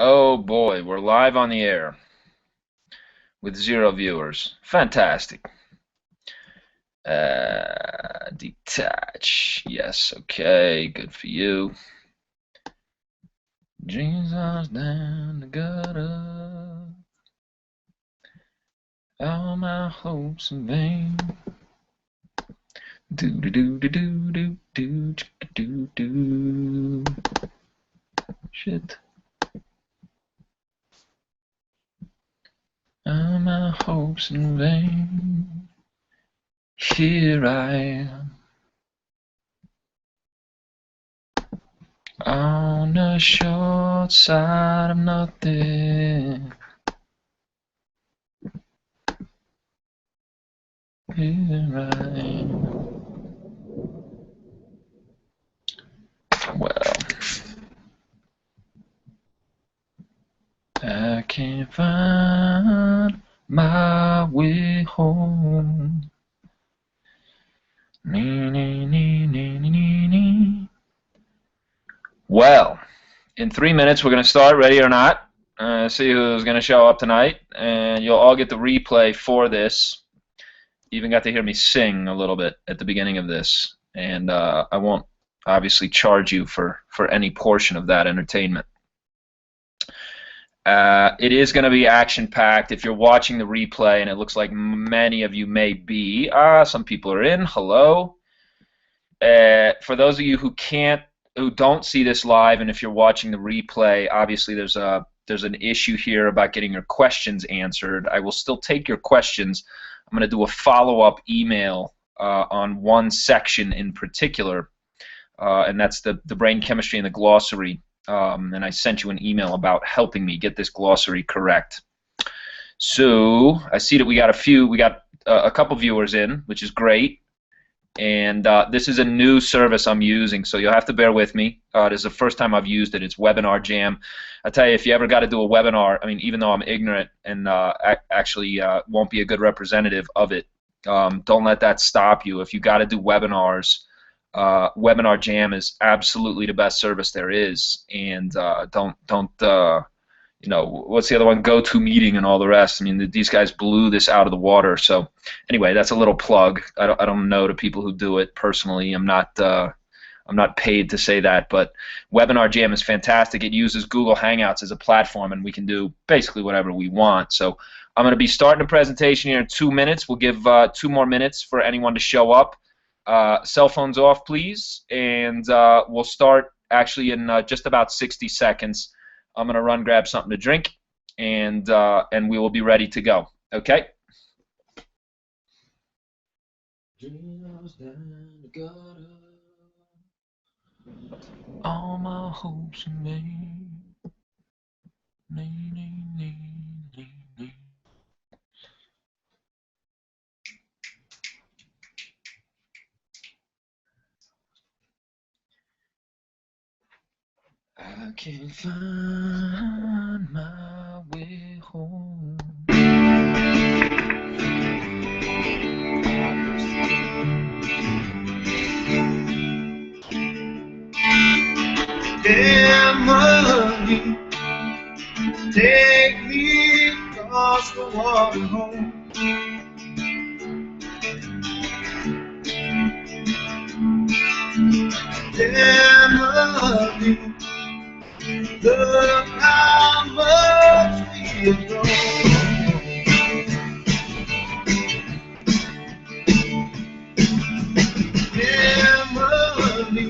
Oh boy, we're live on the air with 0 viewers. Fantastic. Detach. Yes, okay, good for you. Jesus down the gutter. All my hopes in vain. Do do do do do do do do do. Shit. All my hopes in vain. Here I am. On the short side of nothing. Here I am. Well, I can't find my way home. Nee, nee, nee, nee, nee, nee. Well, in 3 minutes we're going to start, ready or not. See who's going to show up tonight, and you'll all get the replay for this. You even got to hear me sing a little bit at the beginning of this, and I won't obviously charge you for any portion of that entertainment. It is going to be action-packed. If you're watching the replay, and it looks like many of you may be, some people are in. Hello. For those of you who don't see this live, and if you're watching the replay, obviously there's an issue here about getting your questions answered. I will still take your questions. I'm going to do a follow-up email on one section in particular, and that's the brain chemistry and the glossary. And I sent you an email about helping me get this glossary correct. So I see that we got a couple viewers in, which is great. And this is a new service I'm using, so you'll have to bear with me. This is the first time I've used it. It's Webinar Jam. I tell you, if you ever got to do a webinar, I mean, even though I'm ignorant and actually won't be a good representative of it, don't let that stop you. If you got to do webinars, Webinar Jam is absolutely the best service there is. And don't you know, what's the other one? GoToMeeting and all the rest. I mean, these guys blew this out of the water. So anyway, that's a little plug. I don't know the people who do it personally. I'm not paid to say that, but Webinar Jam is fantastic. It uses Google Hangouts as a platform, and we can do basically whatever we want. So I'm going to be starting a presentation here in 2 minutes. We'll give 2 more minutes for anyone to show up. Cell phones off, please, and we'll start actually in just about 60 seconds. I'm going to run grab something to drink, and we will be ready to go. Okay? All my hopes in vain. I can't find my way home. Emily, take me across the water home. Emily, look how much we have grown. Emily,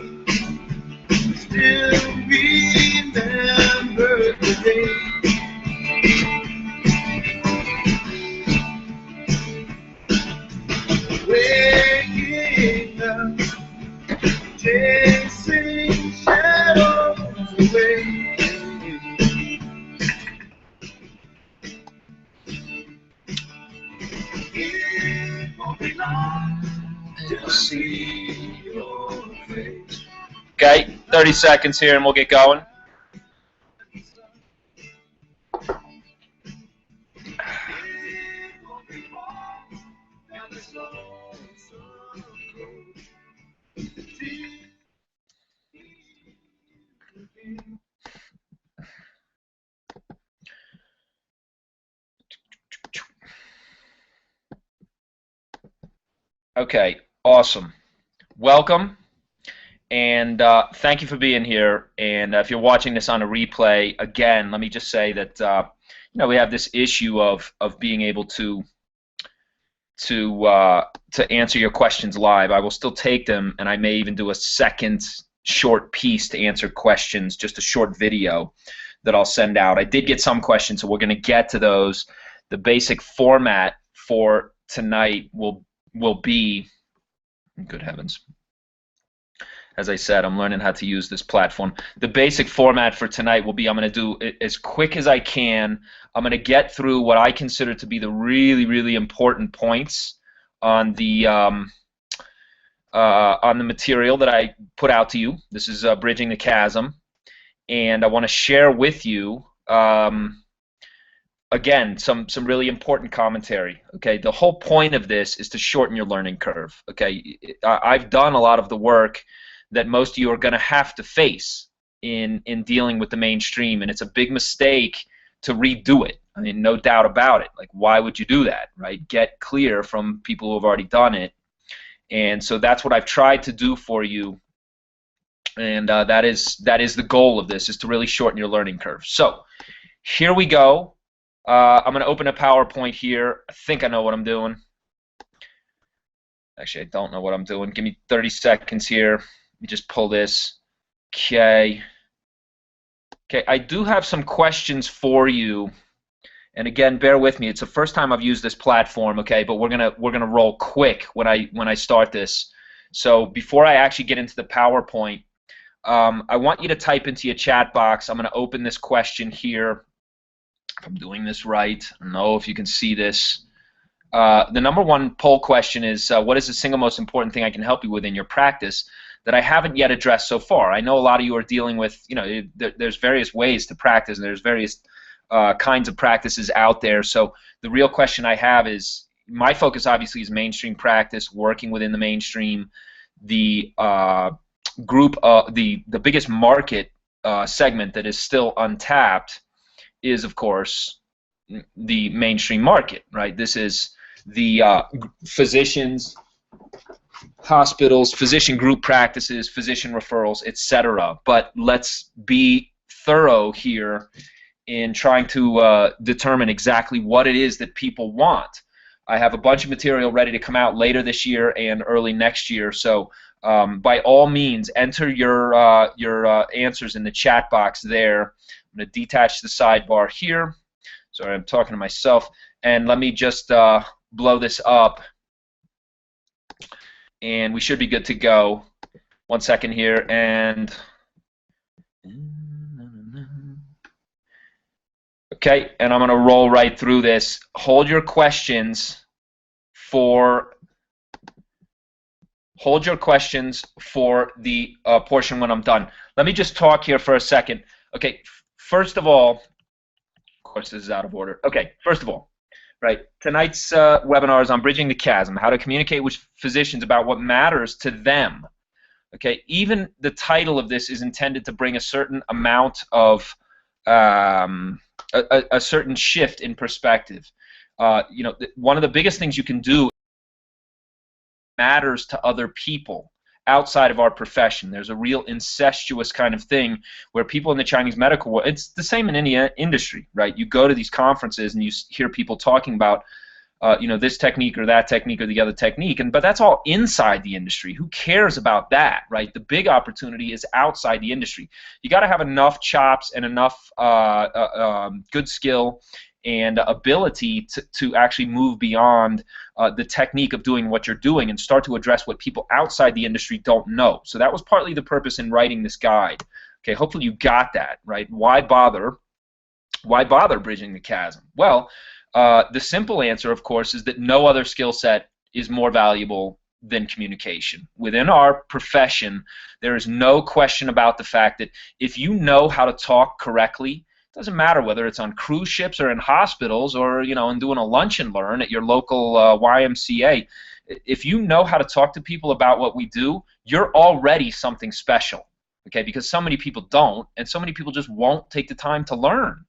still remember the day. Waking up, chasing shadows away. It won't be long till see your face. Okay, 30 seconds here and we'll get going. Okay, awesome. Welcome, and thank you for being here. And if you're watching this on a replay, again, let me just say that we have this issue of being able to answer your questions live. I will still take them, and I may even do a second short piece to answer questions, just a short video that I'll send out. I did get some questions, so we're going to get to those. The basic format for tonight will be, good heavens, as I said, I'm learning how to use this platform. The basic format for tonight will be, I'm going to do it as quick as I can. I'm going to get through what I consider to be the really, really important points on the material that I put out to you. This is Bridging the Chasm, and I want to share with you again some really important commentary. Okay, the whole point of this is to shorten your learning curve. Okay, I've done a lot of the work that most of you are going to have to face in dealing with the mainstream, and it's a big mistake to redo it. I mean, no doubt about it. Like, why would you do that, right? Get clear from people who have already done it. And so that's what I've tried to do for you, and that is the goal of this, is to really shorten your learning curve. So here we go. I'm going to open a PowerPoint here. I think I know what I'm doing. Actually, I don't know what I'm doing. Give me 30 seconds here. Let me just pull this. Okay. Okay, I do have some questions for you. And again, bear with me. It's the first time I've used this platform, okay? But we're gonna roll quick when I start this. So before I actually get into the PowerPoint, I want you to type into your chat box. I'm gonna open this question here. If I'm doing this right, I don't know if you can see this. The #1 poll question is, what is the single most important thing I can help you with in your practice that I haven't yet addressed so far? I know a lot of you are dealing with, there's various ways to practice, and there's various kinds of practices out there. So the real question I have is, my focus obviously is mainstream practice, working within the mainstream. The the biggest market segment that is still untapped is, of course, the mainstream market, right? This is the physicians, hospitals, physician group practices, physician referrals, etc. But let's be thorough here in trying to determine exactly what it is that people want. I have a bunch of material ready to come out later this year and early next year, so by all means, enter your answers in the chat box there. I'm going to detach the sidebar here. Sorry, I'm talking to myself. And let me just blow this up, and we should be good to go. 1 second here, and okay, and I'm going to roll right through this. Hold your questions for the portion when I'm done. Let me just talk here for a second. Okay, first of all, of course this is out of order. Okay, first of all, right, tonight's webinar is on Bridging the Chasm, how to communicate with physicians about what matters to them. Okay, even the title of this is intended to bring a certain amount of a certain shift in perspective. One of the biggest things you can do matters to other people outside of our profession. There's a real incestuous kind of thing where people in the Chinese medical world, it's the same in any industry, right? You go to these conferences and you hear people talking about this technique or that technique or the other technique, but that's all inside the industry. Who cares about that, right? The big opportunity is outside the industry. You got to have enough chops and enough good skill and ability to actually move beyond the technique of doing what you're doing and start to address what people outside the industry don't know. So that was partly the purpose in writing this guide. Okay, hopefully you got that, right? Why bother? Why bother bridging the chasm? Well, the simple answer, of course, is that no other skill set is more valuable than communication. Within our profession, there is no question about the fact that if you know how to talk correctly, it doesn't matter whether it's on cruise ships or in hospitals or and doing a lunch and learn at your local YMCA. If you know how to talk to people about what we do, you're already something special. Okay, because so many people don't, and so many people just won't take the time to learn.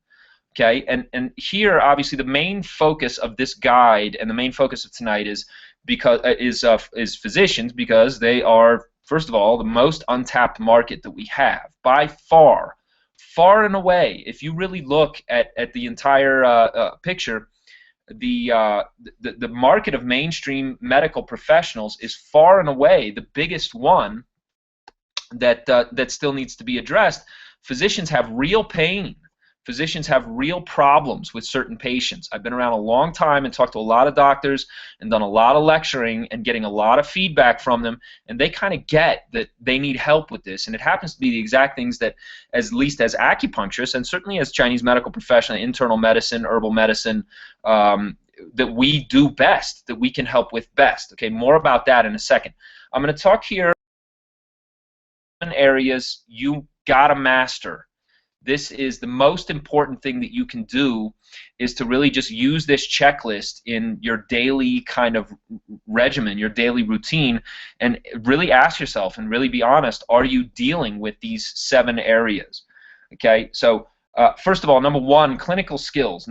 Okay, and here obviously the main focus of this guide and the main focus of tonight is is physicians, because they are, first of all, the most untapped market that we have by far, far and away. If you really look at the entire picture, the market of mainstream medical professionals is far and away the biggest one that still needs to be addressed. Physicians have real pain. Physicians have real problems with certain patients. I've been around a long time and talked to a lot of doctors and done a lot of lecturing and getting a lot of feedback from them, and they kind of get that they need help with this. And it happens to be the exact things that, at least as acupuncturists and certainly as Chinese medical professional, internal medicine, herbal medicine, that we do best, that we can help with best. Okay, more about that in a second. I'm going to talk here in areas you gotta master. This is the most important thing that you can do, is to really just use this checklist in your daily kind of regimen, your daily routine, and really ask yourself and really be honest, are you dealing with these 7 areas? Okay, so first of all, number 1, clinical skills.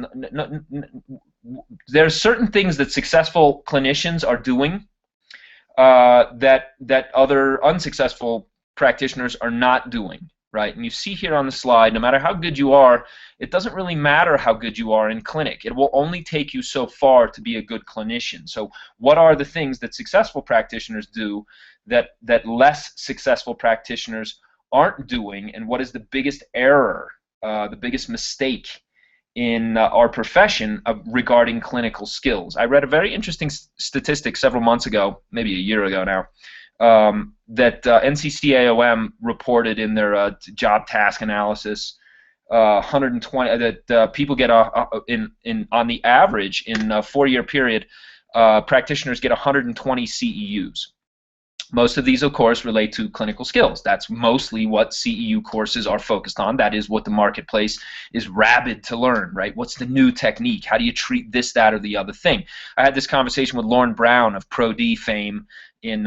There's certain things that successful clinicians are doing that other unsuccessful practitioners are not doing, right? And you see here on the slide, no matter how good you are, it doesn't really matter how good you are in clinic. It will only take you so far to be a good clinician. So what are the things that successful practitioners do that less successful practitioners aren't doing, and what is the biggest error, the biggest mistake in our profession regarding clinical skills? I read a very interesting statistic several months ago, maybe a year ago now, that NCCAOM reported in their job task analysis. 120 that people get on the average in a 4-year period, practitioners get 120 CEUs. Most of these, of course, relate to clinical skills. That's mostly what CEU courses are focused on. That is what the marketplace is rabid to learn, right? What's the new technique? How do you treat this, that, or the other thing? I had this conversation with Lauren Brown of Pro-D fame in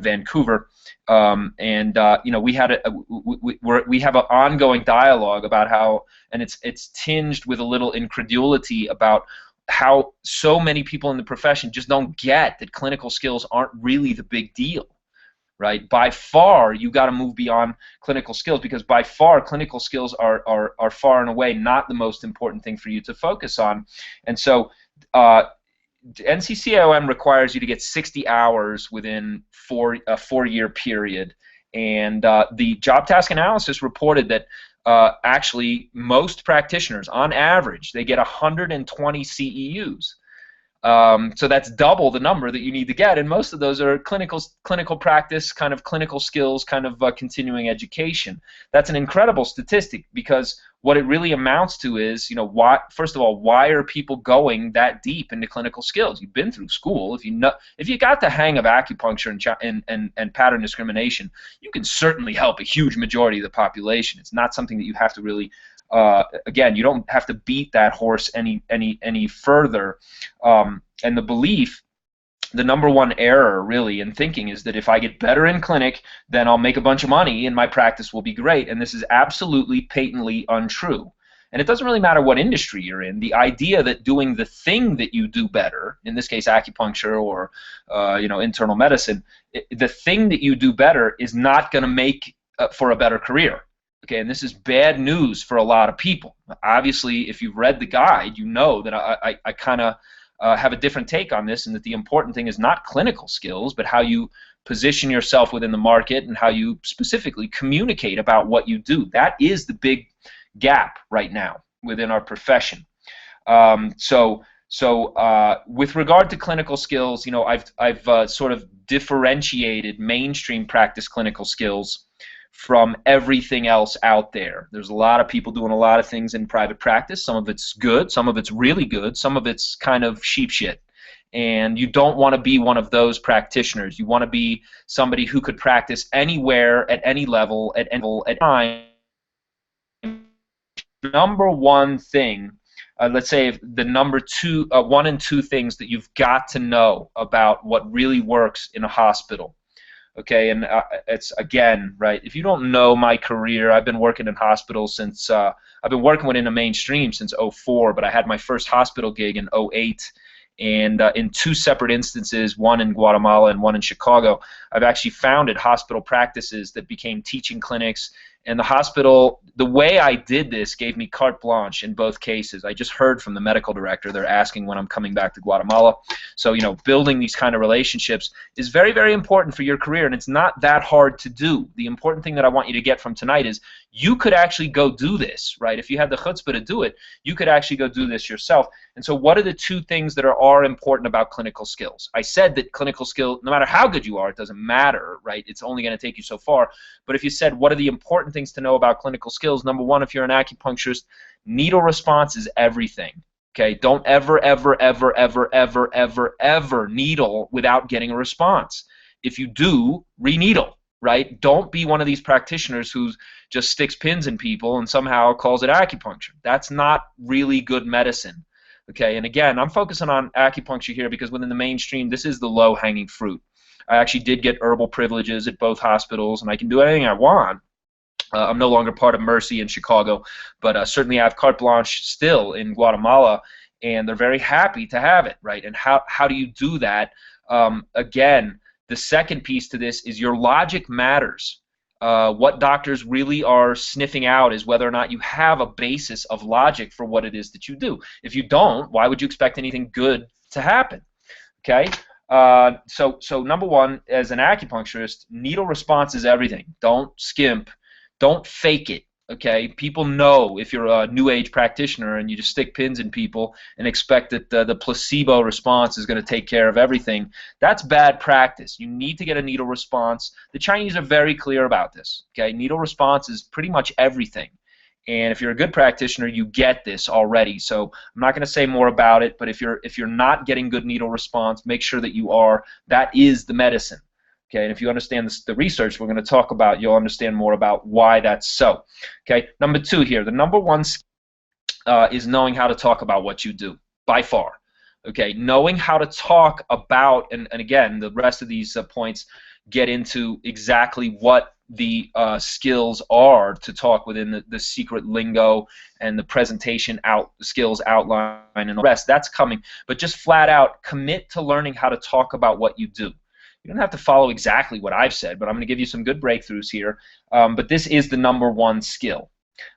Vancouver, and you know, we have an ongoing dialogue about how, and it's tinged with a little incredulity about how so many people in the profession just don't get that clinical skills aren't really the big deal, right? By far, you got to move beyond clinical skills, because by far clinical skills are far and away not the most important thing for you to focus on. And so NCCAOM requires you to get 60 hours within a 4-year period, and the job task analysis reported that actually most practitioners, on average, they get 120 CEUs. So that's double the number that you need to get, and most of those are clinical practice, kind of clinical skills, kind of continuing education. That's an incredible statistic, because what it really amounts to is, you know, first of all, why are people going that deep into clinical skills? You've been through school. If you got the hang of acupuncture and pattern discrimination, you can certainly help a huge majority of the population. It's not something that you have to really again, you don't have to beat that horse any further. And the belief, the number 1 error really in thinking, is that if I get better in clinic, then I'll make a bunch of money and my practice will be great. And this is absolutely patently untrue. And it doesn't really matter what industry you're in. The idea that doing the thing that you do better, in this case acupuncture or you know, internal medicine, the thing that you do better is not going to make for a better career. Okay, and this is bad news for a lot of people. Obviously, if you've read the guide, you know that I kind of have a different take on this, and that the important thing is not clinical skills, but how you position yourself within the market and how you specifically communicate about what you do. That is the big gap right now within our profession. So with regard to clinical skills, you know, I've sort of differentiated mainstream practice clinical skills from everything else out there. There's a lot of people doing a lot of things in private practice. Some of it's good, some of it's really good, some of it's kind of sheep shit. And you don't want to be one of those practitioners. You want to be somebody who could practice anywhere, at any level, at any time. Number 1 thing, let's say the number 1 and 2 things that you've got to know about what really works in a hospital. Okay, and it's, again, right, if you don't know my career, I've been working in hospitals since, I've been working within the mainstream since '04, but I had my first hospital gig in '08, And in two separate instances, one in Guatemala and one in Chicago, I've actually founded hospital practices that became teaching clinics. And the hospital, the way I did this gave me carte blanche in both cases. I just heard from the medical director. They're asking when I'm coming back to Guatemala. So, you know, building these kind of relationships is very, very important for your career, and it's not that hard to do. The important thing that I want you to get from tonight is you could actually go do this, right? If you had the chutzpah to do it, you could actually go do this yourself. And so what are the two things that are important about clinical skills? I said that clinical skill, no matter how good you are, it doesn't matter, right? It's only going to take you so far. But if you said, what are the important things to know about clinical skills? Number one, if you're an acupuncturist, needle response is everything. Okay, don't ever, ever, ever, ever, ever, ever, ever needle without getting a response. If you do, re-needle, right? Don't be one of these practitioners who just sticks pins in people and somehow calls it acupuncture. That's not really good medicine. Okay, and again, I'm focusing on acupuncture here because within the mainstream, this is the low-hanging fruit. I actually did get herbal privileges at both hospitals, and I can do anything I want. I'm no longer part of Mercy in Chicago, but certainly I have carte blanche still in Guatemala, and they're very happy to have it, right? And how do you do that? Again, the second piece to this is your logic matters. What doctors really are sniffing out is whether or not you have a basis of logic for what it is that you do. If you don't, why would you expect anything good to happen? Okay? So number one, as an acupuncturist, needle response is everything. Don't skimp. Don't fake it, okay? People know if you're a New Age practitioner and you just stick pins in people and expect that the placebo response is going to take care of everything. That's bad practice. You need to get a needle response. The Chinese are very clear about this, okay? Needle response is pretty much everything. And if you're a good practitioner, you get this already. So I'm not going to say more about it, but if you're not getting good needle response, make sure that you are. That is the medicine. Okay, and if you understand the research we're going to talk about, you'll understand more about why that's so. Okay, number two here, the number one is knowing how to talk about what you do, by far. Okay, knowing how to talk about, and again, the rest of these points get into exactly what the skills are to talk within the secret lingo and the presentation skills outline and the rest. That's coming, but just flat out commit to learning how to talk about what you do. You don't have to follow exactly what I've said, but I'm going to give you some good breakthroughs here. But this is the number one skill.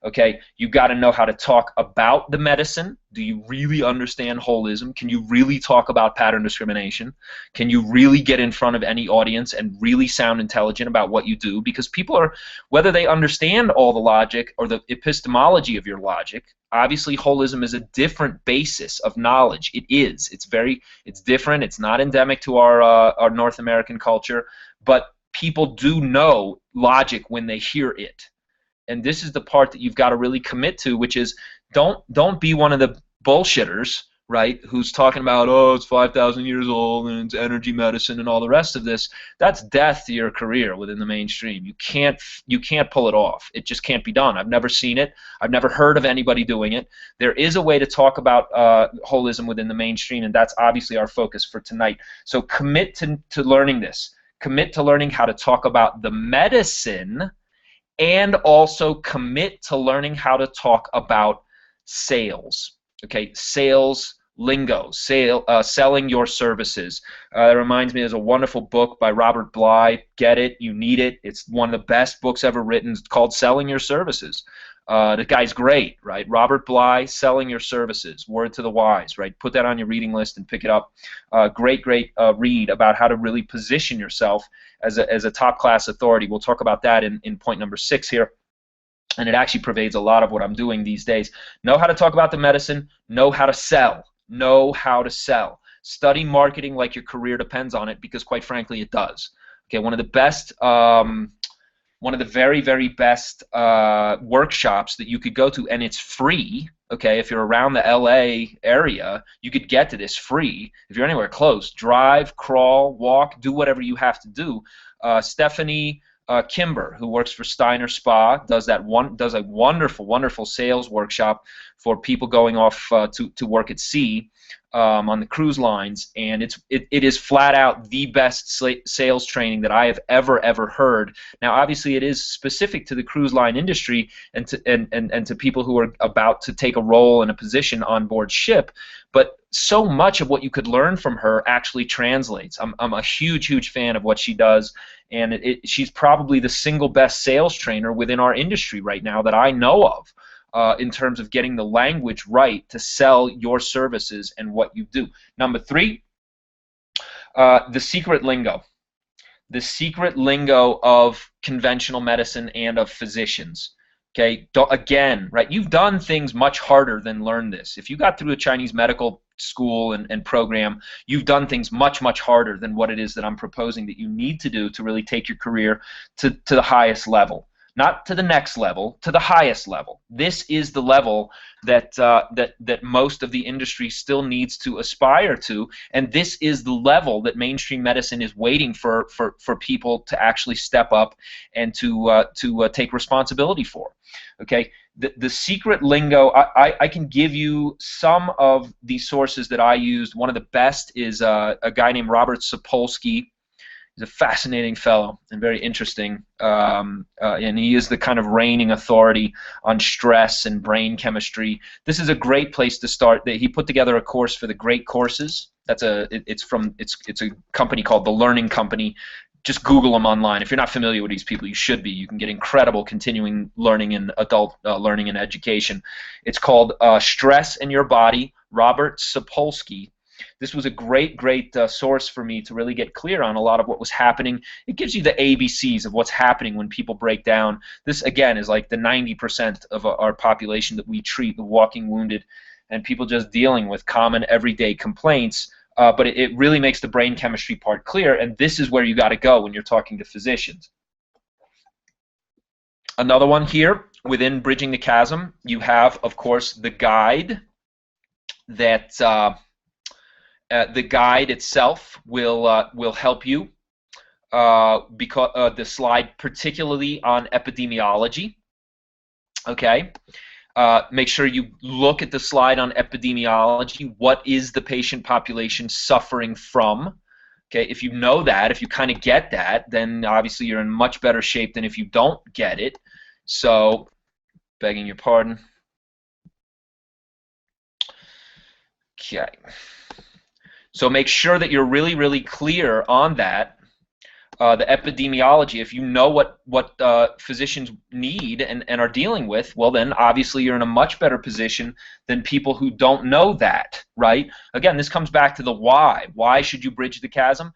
Okay, you've got to know how to talk about the medicine. Do you really understand holism? Can you really talk about pattern discrimination? Can you really get in front of any audience and really sound intelligent about what you do? Because people are, whether they understand all the logic or the epistemology of your logic, obviously holism is a different basis of knowledge. It is. It's different. It's not endemic to our North American culture, but people do know logic when they hear it. And this is the part that you've got to really commit to, which is don't be one of the bullshitters, right, who's talking about, oh, it's 5,000 years old and it's energy medicine and all the rest of this. That's death to your career within the mainstream. You can't pull it off. It just can't be done. I've never seen it. I've never heard of anybody doing it. There is a way to talk about holism within the mainstream, and that's obviously our focus for tonight. So commit to learning this. Commit to learning how to talk about the medicine, and also commit to learning how to talk about sales. Okay, sales lingo, selling your services. It reminds me, there's a wonderful book by Robert Bly. Get it, you need it. It's one of the best books ever written. It's called Selling Your Services. The guy's great, right? Robert Bly, Selling Your Services, Word to the Wise, right? Put that on your reading list and pick it up. Great read about how to really position yourself as a top-class authority. We'll talk about that in point number 6 here. And it actually pervades a lot of what I'm doing these days. Know how to talk about the medicine. Know how to sell. Know how to sell. Study marketing like your career depends on it, because quite frankly it does. Okay, one of the best... one of the very, very best workshops that you could go to, and it's free, okay, if you're around the LA area, you could get to this free. If you're anywhere close, drive, crawl, walk, do whatever you have to do. Stephanie Kimber, who works for Steiner Spa, does a wonderful, wonderful sales workshop for people going off to work at sea on the cruise lines, and it is flat out the best sales training that I have ever heard. Now, obviously, it is specific to the cruise line industry and to people who are about to take a role in a position on board ship, but so much of what you could learn from her actually translates. I'm a huge fan of what she does, and she's probably the single best sales trainer within our industry right now that I know of, in terms of getting the language right to sell your services and what you do. Number 3, the secret lingo. The secret lingo of conventional medicine and of physicians. Okay, again, right? You've done things much harder than learn this. If you got through a Chinese medical school and program, you've done things much harder than what it is that I'm proposing that you need to do to really take your career to the highest level. Not to the next level, to the highest level. This is the level that that most of the industry still needs to aspire to, and this is the level that mainstream medicine is waiting for people to actually step up and to take responsibility for. Okay, the secret lingo. I can give you some of the sources that I used. One of the best is a guy named Robert Sapolsky. He's a fascinating fellow and very interesting, and he is the kind of reigning authority on stress and brain chemistry. This is a great place to start. He put together a course for the Great Courses. It's a company called The Learning Company. Just Google them online. If you're not familiar with these people, you should be. You can get incredible continuing learning in adult learning and education. It's called Stress in Your Body, Robert Sapolsky. This was a great source for me to really get clear on a lot of what was happening. It gives you the ABCs of what's happening when people break down. This, again, is like the 90% of our population that we treat, the walking wounded, and people just dealing with common everyday complaints. But it really makes the brain chemistry part clear, and this is where you got to go when you're talking to physicians. Another one here, within Bridging the Chasm, you have, of course, the guide that... the guide itself will help you, because the slide particularly on epidemiology. Okay, make sure you look at the slide on epidemiology. What is the patient population suffering from? Okay, if you know that, if you kind of get that, then obviously you're in much better shape than if you don't get it. So, begging your pardon. Okay. So make sure that you're really clear on that, the epidemiology. If you know what physicians need and are dealing with, well then obviously you're in a much better position than people who don't know that, right? Again, this comes back to the why. Why should you bridge the chasm?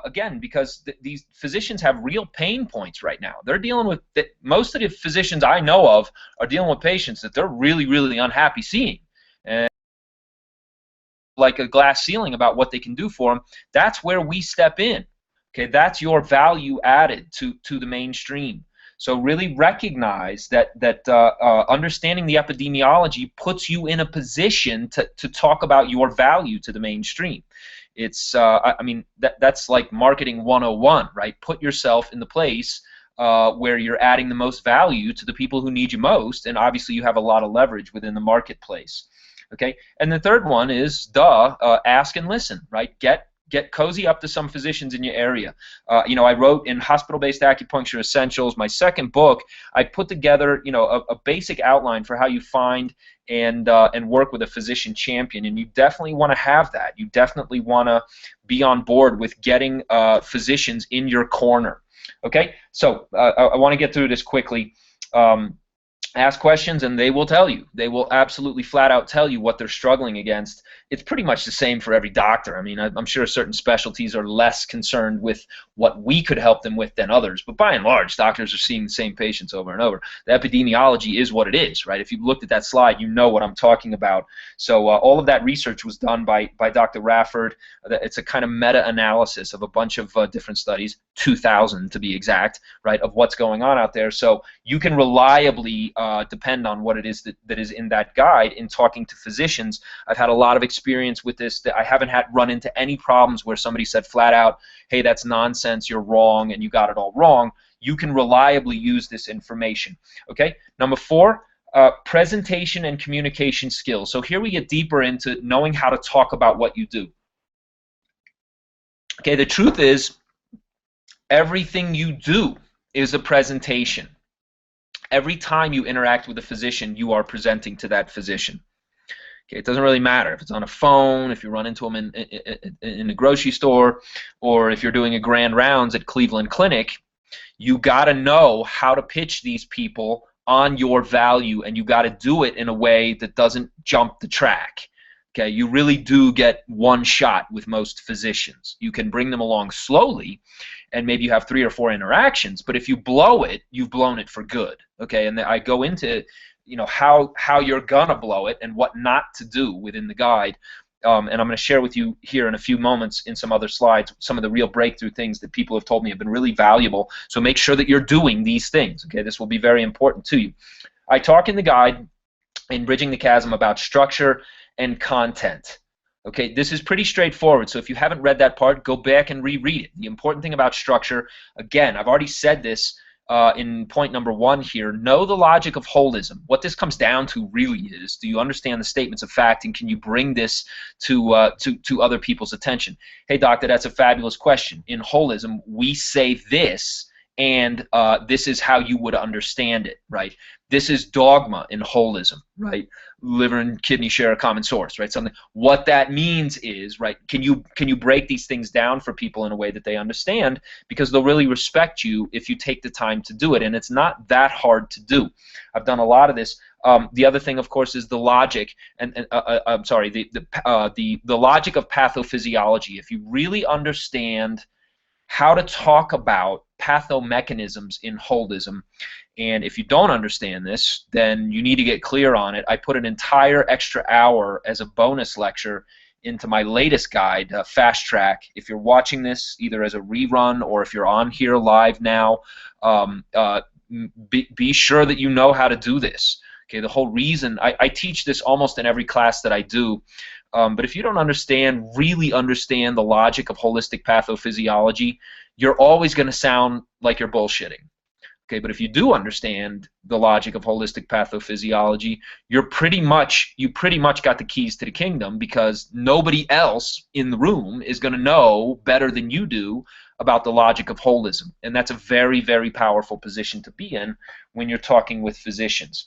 Again, because these physicians have real pain points right now. They're dealing with, most of the physicians I know of are dealing with patients that they're really unhappy seeing. And like a glass ceiling about what they can do for them. That's where we step in. Okay, that's your value added to the mainstream. So really recognize that understanding the epidemiology puts you in a position to talk about your value to the mainstream. It's I mean that's like marketing 101, right? Put yourself in the place where you're adding the most value to the people who need you most, and obviously you have a lot of leverage within the marketplace. Okay, and the third one is ask and listen, right? Get cozy up to some physicians in your area. You know, I wrote in Hospital-Based Acupuncture Essentials, my second book. I put together, you know, a basic outline for how you find and work with a physician champion, and you definitely want to have that. You definitely want to be on board with getting physicians in your corner. Okay, so I want to get through this quickly. Ask questions and they will tell you. They will absolutely flat out tell you what they're struggling against. It's pretty much the same for every doctor. I mean, I'm sure certain specialties are less concerned with what we could help them with than others, but by and large, doctors are seeing the same patients over and over. The epidemiology is what it is, right? If you looked at that slide, you know what I'm talking about. So all of that research was done by Dr. Rafford. It's a kind of meta-analysis of a bunch of different studies, 2,000 to be exact, right, of what's going on out there. So you can reliably depend on what it is that is in that guide in talking to physicians. I've had a lot of experience with this. That I haven't had run into any problems where somebody said flat out, hey, that's nonsense, you're wrong, and you got it all wrong. You can reliably use this information. Okay, number 4, presentation and communication skills. So here we get deeper into knowing how to talk about what you do. Okay, the truth is, everything you do is a presentation. Every time you interact with a physician, you are presenting to that physician. Okay, it doesn't really matter if it's on a phone, if you run into them in the grocery store, or if you're doing a grand rounds at Cleveland Clinic. You got to know how to pitch these people on your value, and you got to do it in a way that doesn't jump the track. Okay, you really do get one shot with most physicians. You can bring them along slowly, and maybe you have 3 or 4 interactions, but if you blow it, you've blown it for good. Okay, and I go into how you're gonna blow it and what not to do within the guide. And I'm going to share with you here in a few moments in some other slides some of the real breakthrough things that people have told me have been really valuable. So make sure that you're doing these things. Okay, this will be very important to you. I talk in the guide in Bridging the Chasm about structure and content. Okay, this is pretty straightforward. So if you haven't read that part, go back and reread it. The important thing about structure, again, I've already said this in point number 1 here, know the logic of holism. What this comes down to really is, do you understand the statements of fact, and can you bring this to other people's attention? Hey, doctor, that's a fabulous question. In holism, we say this, and this is how you would understand it, right? This is dogma in holism, right? Liver and kidney share a common source, right? Something. What that means is, right? Can you break these things down for people in a way that they understand? Because they'll really respect you if you take the time to do it, and it's not that hard to do. I've done a lot of this. The other thing, of course, is the logic, I'm sorry, the logic of pathophysiology. If you really understand how to talk about pathomechanisms in holism, and if you don't understand this, then you need to get clear on it. I put an entire extra hour as a bonus lecture into my latest guide, Fast Track. If you're watching this either as a rerun or if you're on here live now, be sure that you know how to do this. Okay, the whole reason I teach this almost in every class that I do. But if you don't really understand the logic of holistic pathophysiology, you're always going to sound like you're bullshitting. Okay, but if you do understand the logic of holistic pathophysiology, you pretty much got the keys to the kingdom, because nobody else in the room is going to know better than you do about the logic of holism. And that's a very, very powerful position to be in when you're talking with physicians.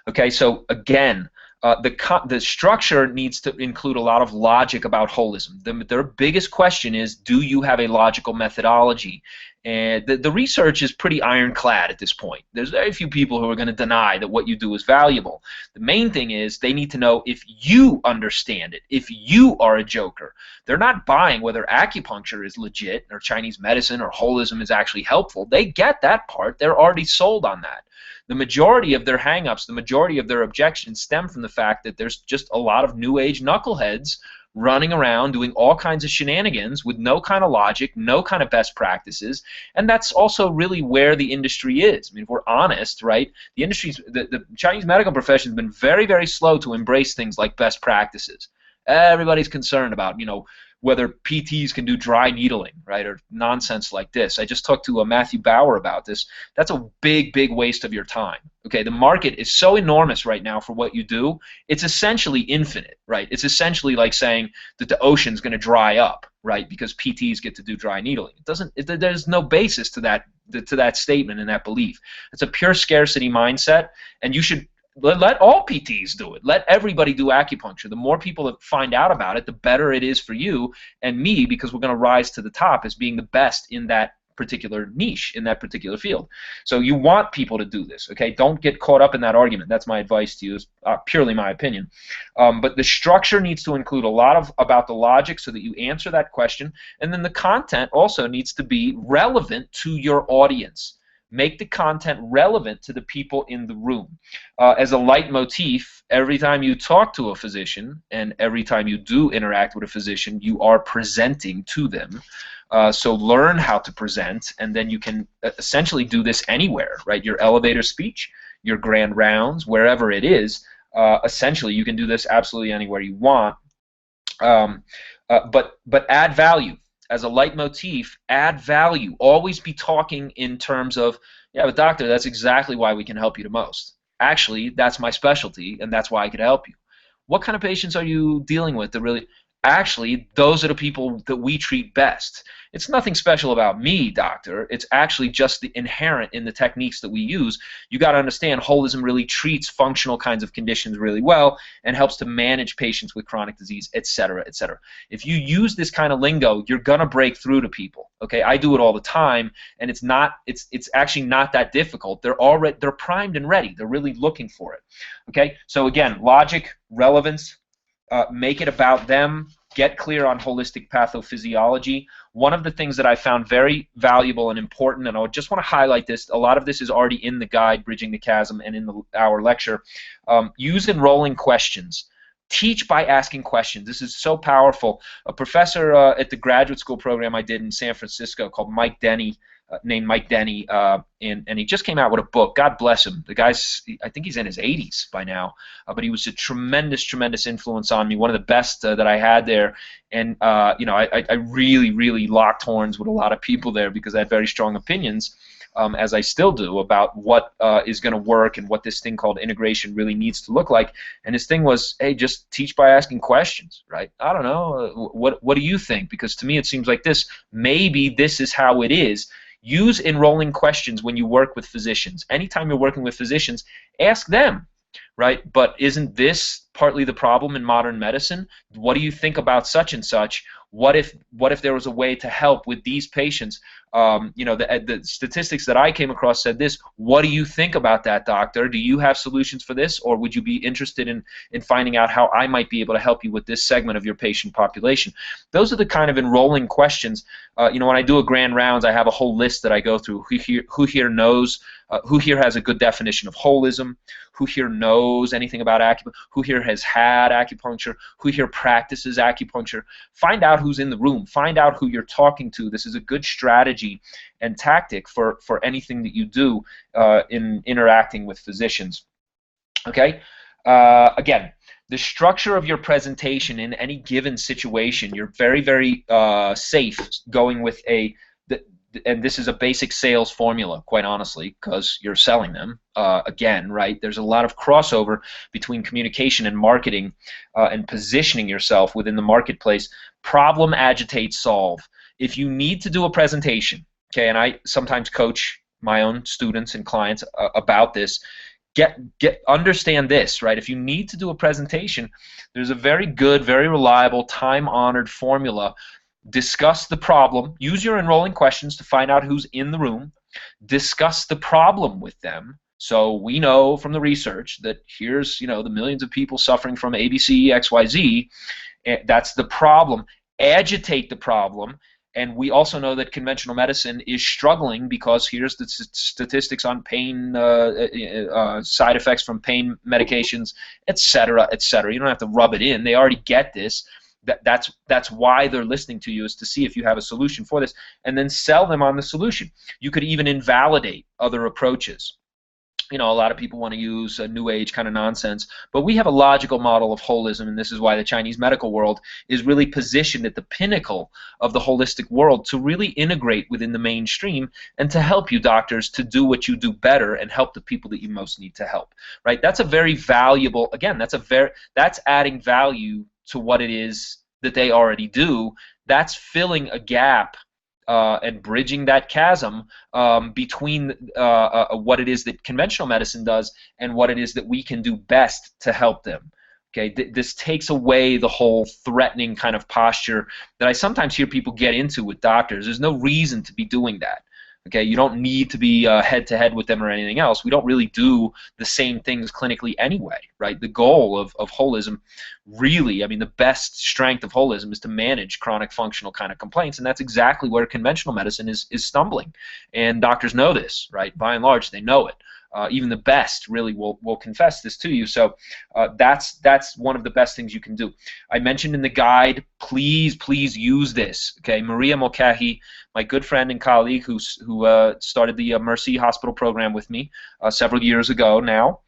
Okay, so again, the structure needs to include a lot of logic about holism. Their biggest question is, do you have a logical methodology? And the research is pretty ironclad at this point. There's very few people who are going to deny that what you do is valuable. The main thing is they need to know if you understand it, if you are a joker. They're not buying whether acupuncture is legit or Chinese medicine or holism is actually helpful. They get that part. They're already sold on that. The majority of their hang-ups, the majority of their objections stem from the fact that there's just a lot of new age knuckleheads running around doing all kinds of shenanigans with no kind of logic, no kind of best practices, and that's also really where the industry is. I mean, if we're honest, right, the Chinese medical profession has been very, very slow to embrace things like best practices. Everybody's concerned about, whether PTs can do dry needling, right, or nonsense like this. I just talked to Matthew Bauer about this. That's a big, big waste of your time. Okay, the market is so enormous right now for what you do. It's essentially infinite, right? It's essentially like saying that the ocean's going to dry up, right, because PTs get to do dry needling. There's no basis to that statement and that belief. It's a pure scarcity mindset, and you should let all PTs do it. Let everybody do acupuncture. The more people that find out about it, the better it is for you and me, because we're going to rise to the top as being the best in that particular niche, in that particular field. So you want people to do this, okay? Don't get caught up in that argument. That's my advice to you. It's purely my opinion. But the structure needs to include a lot about the logic so that you answer that question, and then the content also needs to be relevant to your audience. Make the content relevant to the people in the room. As a leitmotif, every time you talk to a physician and every time you do interact with a physician, you are presenting to them. So learn how to present, and then you can essentially do this anywhere, right? Your elevator speech, your grand rounds, wherever it is, essentially you can do this absolutely anywhere you want. But add value. As a leitmotif, add value. Always be talking in terms of, yeah, but doctor, that's exactly why we can help you the most. Actually, that's my specialty, and that's why I could help you. What kind of patients are you dealing with that really? actually, those are the people that we treat best. It's nothing special about me, doctor. It's actually just the inherent in the techniques that we use. You got to understand, holism really treats functional kinds of conditions really well and helps to manage patients with chronic disease, et cetera, et cetera. If you use this kind of lingo, you're gonna break through to people. Okay, I do it all the time, and it's actually not that difficult. They're primed and ready. They're really looking for it. Okay, so again, logic, relevance. Make it about them. Get clear on holistic pathophysiology. One of the things that I found very valuable and important, and I just want to highlight this, a lot of this is already in the guide, Bridging the Chasm, and in our lecture. Use enrolling questions. Teach by asking questions. This is so powerful. A professor at the graduate school program I did in San Francisco called Mike Denny, named Mike Denny, and he just came out with a book. God bless him. The guy's, I think he's in his 80s by now, but he was a tremendous, tremendous influence on me. One of the best that I had there, and you know, I really, really locked horns with a lot of people there because I had very strong opinions, as I still do, about what is going to work and what this thing called integration really needs to look like. And his thing was, hey, just teach by asking questions, right? I don't know. What do you think? Because to me it seems like this. Maybe this is how it is. Use enrolling questions when you work with physicians. Anytime you're working with physicians, ask them, right? But isn't this partly the problem in modern medicine? What do you think about such and such? What if there was a way to help with these patients? You know, the statistics that I came across said this. What do you think about that, doctor? Do you have solutions for this, or would you be interested in finding out how I might be able to help you with this segment of your patient population? Those are the kind of enrolling questions. You know, when I do a grand rounds, I have a whole list that I go through. Who here knows? Who here has a good definition of holism? Who here knows anything about acupuncture? Who here has had acupuncture? Who here practices acupuncture? Find out who's in the room. Find out who you're talking to. This is a good strategy and tactic for anything that you do in interacting with physicians. Okay? Again, the structure of your presentation in any given situation, you're very, very safe going with and this is a basic sales formula, quite honestly, because you're selling them. Again, right? There's a lot of crossover between communication and marketing and positioning yourself within the marketplace. Problem, agitate, solve. If you need to do a presentation, okay, and I sometimes coach my own students and clients about this, understand this, right? If you need to do a presentation, there's a very good, very reliable, time-honored formula. Discuss the problem. Use your enrolling questions to find out who's in the room. Discuss the problem with them. So we know from the research that here's, you know, the millions of people suffering from ABC, XYZ. That's the problem. Agitate the problem. And we also know that conventional medicine is struggling because here's the statistics on pain, side effects from pain medications, et cetera, et cetera. You don't have to rub it in. They already get this. That's why they're listening to you, is to see if you have a solution for this, and then sell them on the solution. You could even invalidate other approaches. You know, a lot of people want to use a new age kind of nonsense, but we have a logical model of holism, and this is why the Chinese medical world is really positioned at the pinnacle of the holistic world to really integrate within the mainstream and to help you doctors to do what you do better and help the people that you most need to help. Right? That's a very valuable. Again, that's adding value to what it is that they already do. That's filling a gap and bridging that chasm between what it is that conventional medicine does and what it is that we can do best to help them. Okay, this takes away the whole threatening kind of posture that I sometimes hear people get into with doctors. There's no reason to be doing that. Okay, you don't need to be head-to-head with them or anything else. We don't really do the same things clinically anyway, right? The goal of holism, really, I mean, the best strength of holism is to manage chronic functional kind of complaints, and that's exactly where conventional medicine is stumbling. And doctors know this, right? By and large, they know it. Even the best really will confess this to you. So that's one of the best things you can do. I mentioned in the guide, please use this. Okay, Maria Mulcahy, my good friend and colleague who started the Mercy Hospital program with me several years ago now,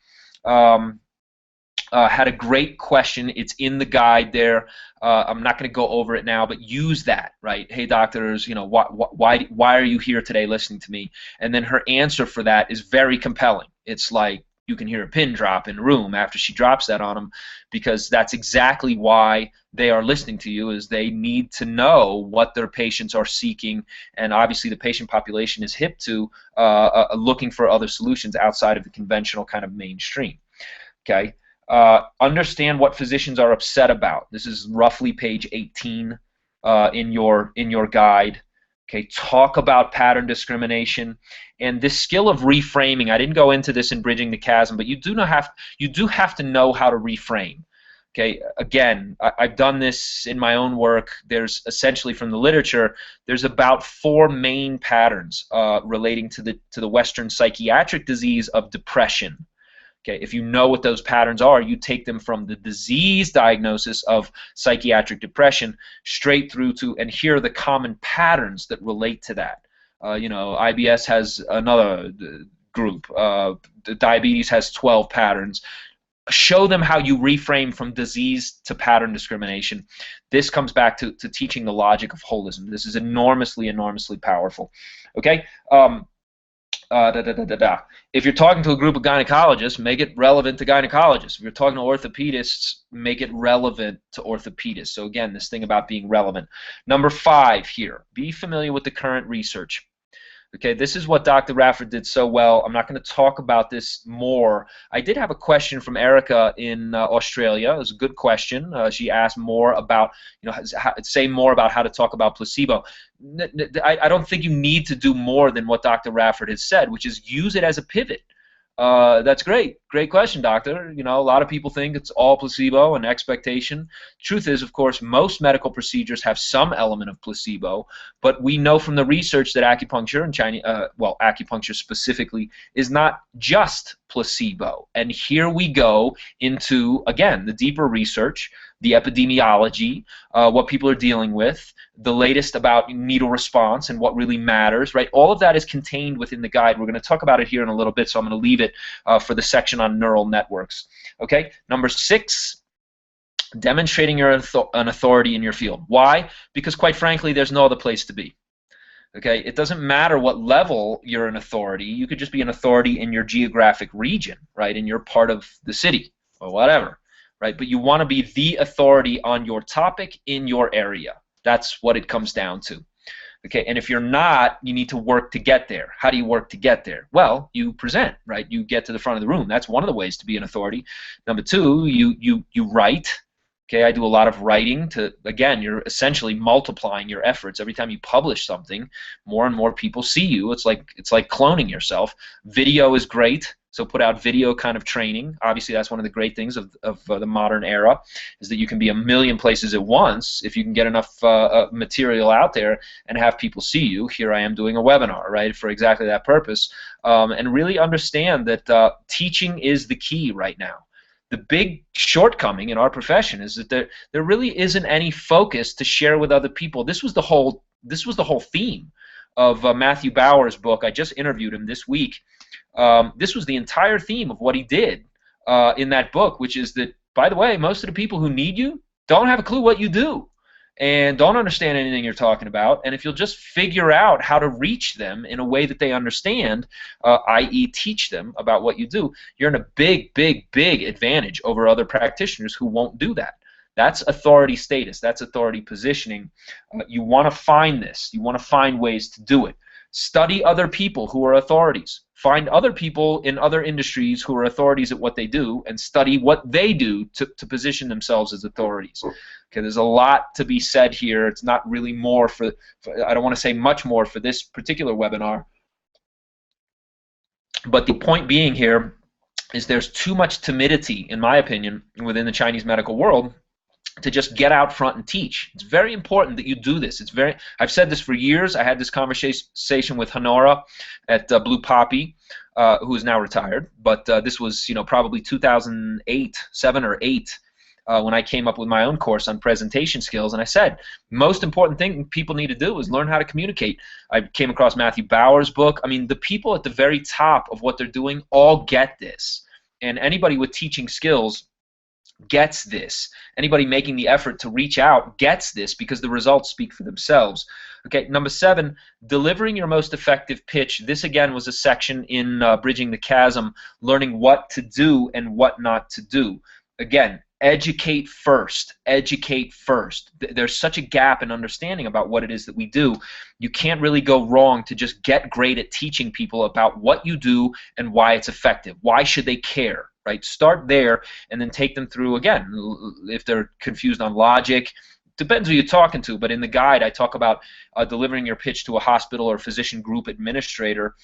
had a great question. It's in the guide there. I'm not going to go over it now, but use that, right? Hey, doctors, you know, why are you here today listening to me? And then her answer for that is very compelling. It's like, you can hear a pin drop in a room after she drops that on them, because that's exactly why they are listening to you, is they need to know what their patients are seeking, and obviously the patient population is hip to looking for other solutions outside of the conventional kind of mainstream. Okay, understand what physicians are upset about. This is roughly page 18 in your guide. Okay, talk about pattern discrimination and this skill of reframing. I didn't go into this in Bridging the Chasm, but you do have to know how to reframe. Okay, again, I've done this in my own work. There's essentially, from the literature, there's about 4 main patterns relating to the Western psychiatric disease of depression. Okay, if you know what those patterns are, you take them from the disease diagnosis of psychiatric depression straight through to, and here are the common patterns that relate to that. You know, IBS has another group. Diabetes has 12 patterns. Show them how you reframe from disease to pattern discrimination. This comes back to teaching the logic of holism. This is enormously, enormously powerful. Okay. If you're talking to a group of gynecologists, make it relevant to gynecologists. If you're talking to orthopedists, make it relevant to orthopedists. So again, this thing about being relevant. Number 5 here, be familiar with the current research. Okay, this is what Dr. Rafford did so well. I'm not going to talk about this more. I did have a question from Erica in Australia. It was a good question. She asked more about, say more about how to talk about placebo. I don't think you need to do more than what Dr. Rafford has said, which is use it as a pivot. That's great. Great question, doctor. You know, a lot of people think it's all placebo and expectation. Truth is, of course, most medical procedures have some element of placebo, but we know from the research that acupuncture and Chinese, well, acupuncture specifically, is not just placebo. And here we go into, again, the deeper research, the epidemiology, what people are dealing with, the latest about needle response and what really matters, right? All of that is contained within the guide. We're going to talk about it here in a little bit, so I'm going to leave it for the section on neural networks. Okay, number 6, demonstrating an authority in your field. Why? Because quite frankly, there's no other place to be. Okay, it doesn't matter what level you're an authority. You could just be an authority in your geographic region, right, in your part of the city or whatever, right? But you want to be the authority on your topic in your area. That's what it comes down to. Okay, and if you're not, you need to work to get there. How do you work to get there? Well, you present, right? You get to the front of the room. That's one of the ways to be an authority. Number 2, you write. Okay, I do a lot of writing to, again, you're essentially multiplying your efforts. Every time you publish something, more and more people see you. It's like cloning yourself. Video is great. So put out video kind of training. Obviously, that's one of the great things of the modern era, is that you can be a million places at once if you can get enough material out there and have people see you. Here I am doing a webinar, right, for exactly that purpose. And really understand that teaching is the key right now. The big shortcoming in our profession is that there really isn't any focus to share with other people. This was the whole theme of Matthew Bauer's book. I just interviewed him this week. This was the entire theme of what he did in that book, which is that, by the way, most of the people who need you don't have a clue what you do and don't understand anything you're talking about. And if you'll just figure out how to reach them in a way that they understand, i.e. teach them about what you do, you're in a big, big, big advantage over other practitioners who won't do that. That's authority status. That's authority positioning. You want to find this. You want to find ways to do it. Study other people who are authorities. Find other people in other industries who are authorities at what they do and study what they do to position themselves as authorities. Okay, there's a lot to be said here. It's not really more for I don't want to say much more for this particular webinar. But the point being here is there's too much timidity, in my opinion, within the Chinese medical world to just get out front and teach. It's very important that you do this. I've said this for years. I had this conversation with Honora at Blue Poppy, who is now retired. But this was, probably 2008, 7 or 8, when I came up with my own course on presentation skills. And I said, most important thing people need to do is learn how to communicate. I came across Matthew Bauer's book. I mean, the people at the very top of what they're doing all get this. And anybody with teaching skills gets this. Anybody making the effort to reach out gets this because the results speak for themselves. Okay, number 7, delivering your most effective pitch. This again was a section in Bridging the Chasm, learning what to do and what not to do. Again, educate first. Educate first. There's such a gap in understanding about what it is that we do. You can't really go wrong to just get great at teaching people about what you do and why it's effective. Why should they care? Right? Start there and then take them through, again, if they're confused on logic. Depends who you're talking to, but in the guide I talk about delivering your pitch to a hospital or physician group administrator.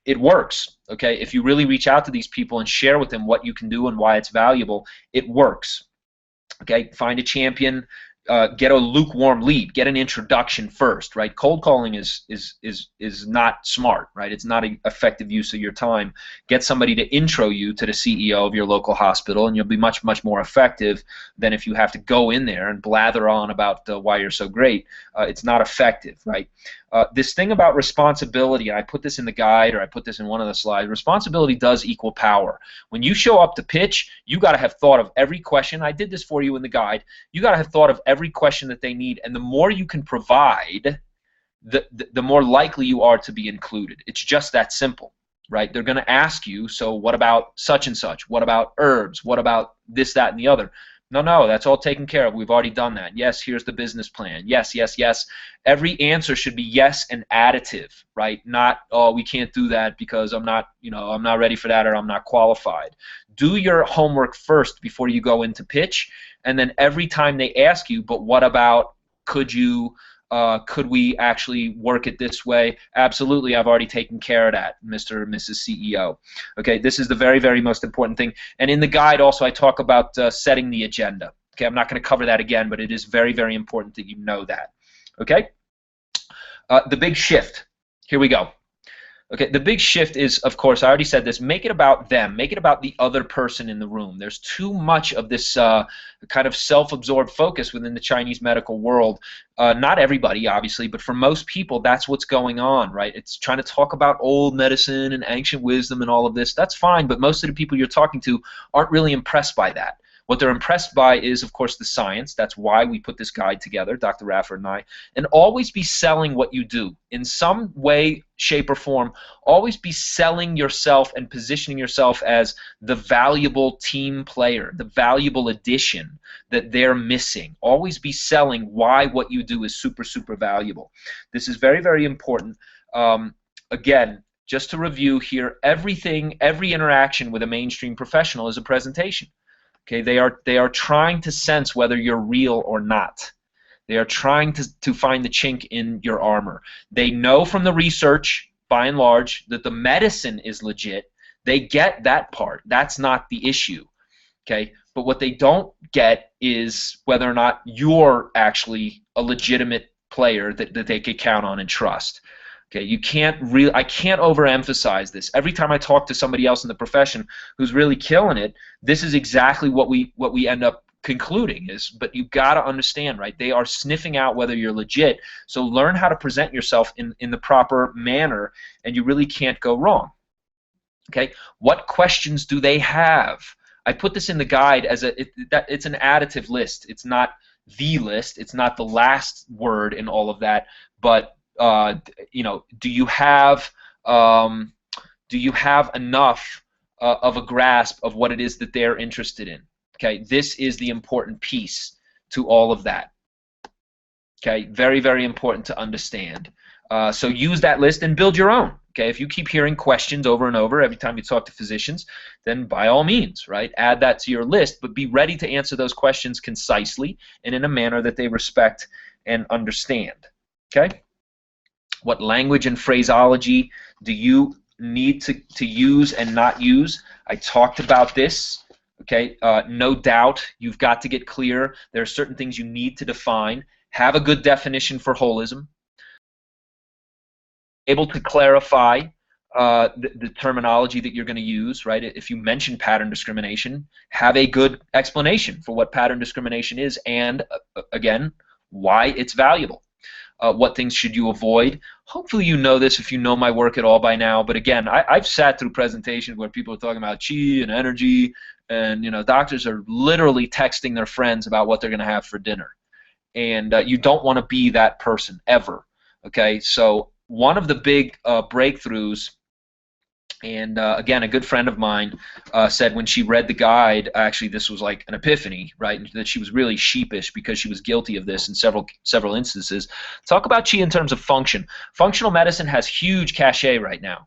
It works, okay? If you really reach out to these people and share with them what you can do and why it's valuable, it works, okay? Find a champion. Get a lukewarm lead. Get an introduction first, right? Cold calling is not smart, right? It's not an effective use of your time. Get somebody to intro you to the CEO of your local hospital, and you'll be much, much more effective than if you have to go in there and blather on about why you're so great. It's not effective, right? This thing about responsibility, and I put this in the guide, or I put this in one of the slides, responsibility does equal power. When you show up to pitch, you got to have thought of every question. I did this for you in the guide. You got to have thought of every question that they need, and the more you can provide, the more likely you are to be included. It's just that simple, right? They're going to ask you, so what about such and such? What about herbs? What about this, that, and the other? No, that's all taken care of. We've already done that. Yes, here's the business plan. Yes, yes, yes. Every answer should be yes and additive, right? Not, oh, we can't do that because I'm not, I'm not ready for that, or I'm not qualified. Do your homework first before you go into pitch, and then every time they ask you, but what about, could we actually work it this way? Absolutely, I've already taken care of that, Mr. or Mrs. CEO. Okay, this is the very, very most important thing. And in the guide also I talk about setting the agenda. Okay, I'm not going to cover that again, but it is very, very important that you know that. Okay, the big shift. Here we go. Okay, the big shift is, of course, I already said this, make it about them. Make it about the other person in the room. There's too much of this kind of self-absorbed focus within the Chinese medical world. Not everybody, obviously, but for most people, that's what's going on, right? It's trying to talk about old medicine and ancient wisdom and all of this. That's fine, but most of the people you're talking to aren't really impressed by that. What they're impressed by is, of course, the science. That's why we put this guide together, Dr. Rafford and I. And always be selling what you do. In some way, shape, or form, always be selling yourself and positioning yourself as the valuable team player, the valuable addition that they're missing. Always be selling why what you do is super, super valuable. This is very, very important. Again, just to review here, every interaction with a mainstream professional is a presentation. Okay, they are trying to sense whether you're real or not. They are trying to find the chink in your armor. They know from the research, by and large, that the medicine is legit. They get that part. That's not the issue. Okay, but what they don't get is whether or not you're actually a legitimate player that they could count on and trust. Okay, I can't overemphasize this. Every time I talk to somebody else in the profession who's really killing it, this is exactly what we end up concluding is, but you've got to understand, right? They are sniffing out whether you're legit. So learn how to present yourself in the proper manner, and you really can't go wrong. Okay, what questions do they have? I put this in the guide as it's an additive list. It's not the list. It's not the last word in all of that, but do you have enough of a grasp of what it is that they're interested in? Okay, this is the important piece to all of that. Okay, very, very important to understand. So use that list and build your own. Okay, if you keep hearing questions over and over every time you talk to physicians, then by all means, right, add that to your list, but be ready to answer those questions concisely and in a manner that they respect and understand. Okay? What language and phraseology do you need to use and not use? I talked about this. Okay, no doubt you've got to get clear. There are certain things you need to define. Have a good definition for holism. Able to clarify the terminology that you're going to use, right? If you mention pattern discrimination, have a good explanation for what pattern discrimination is and, again, why it's valuable. what things should you avoid. Hopefully you know this if you know my work at all by now. But again, I've sat through presentations where people are talking about chi and energy, and doctors are literally texting their friends about what they're going to have for dinner. And you don't want to be that person ever. Okay, so one of the big breakthroughs, and again, a good friend of mine said when she read the guide, actually this was like an epiphany, right? And that she was really sheepish because she was guilty of this in several instances. Talk about chi in terms of function. Functional medicine has huge cachet right now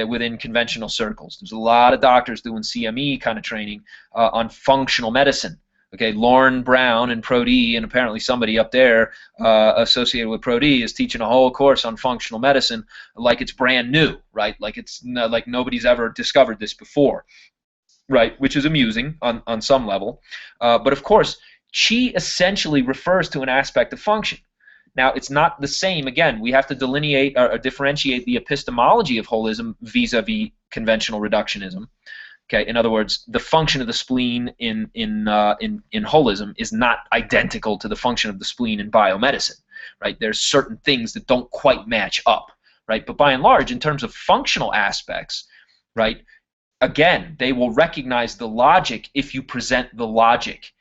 within conventional circles. There's a lot of doctors doing CME kind of training on functional medicine. Okay, Lauren Brown and Pro-D, and apparently somebody up there associated with Pro-D is teaching a whole course on functional medicine like it's brand new, right? Like it's like nobody's ever discovered this before, right? Which is amusing on some level. But of course, chi essentially refers to an aspect of function. Now, it's not the same. Again, we have to delineate or differentiate the epistemology of holism vis-a-vis conventional reductionism. Okay, in other words, the function of the spleen in holism is not identical to the function of the spleen in biomedicine, right? There's certain things that don't quite match up, right? But by and large, in terms of functional aspects, right, again, they will recognize the logic if you present the logic.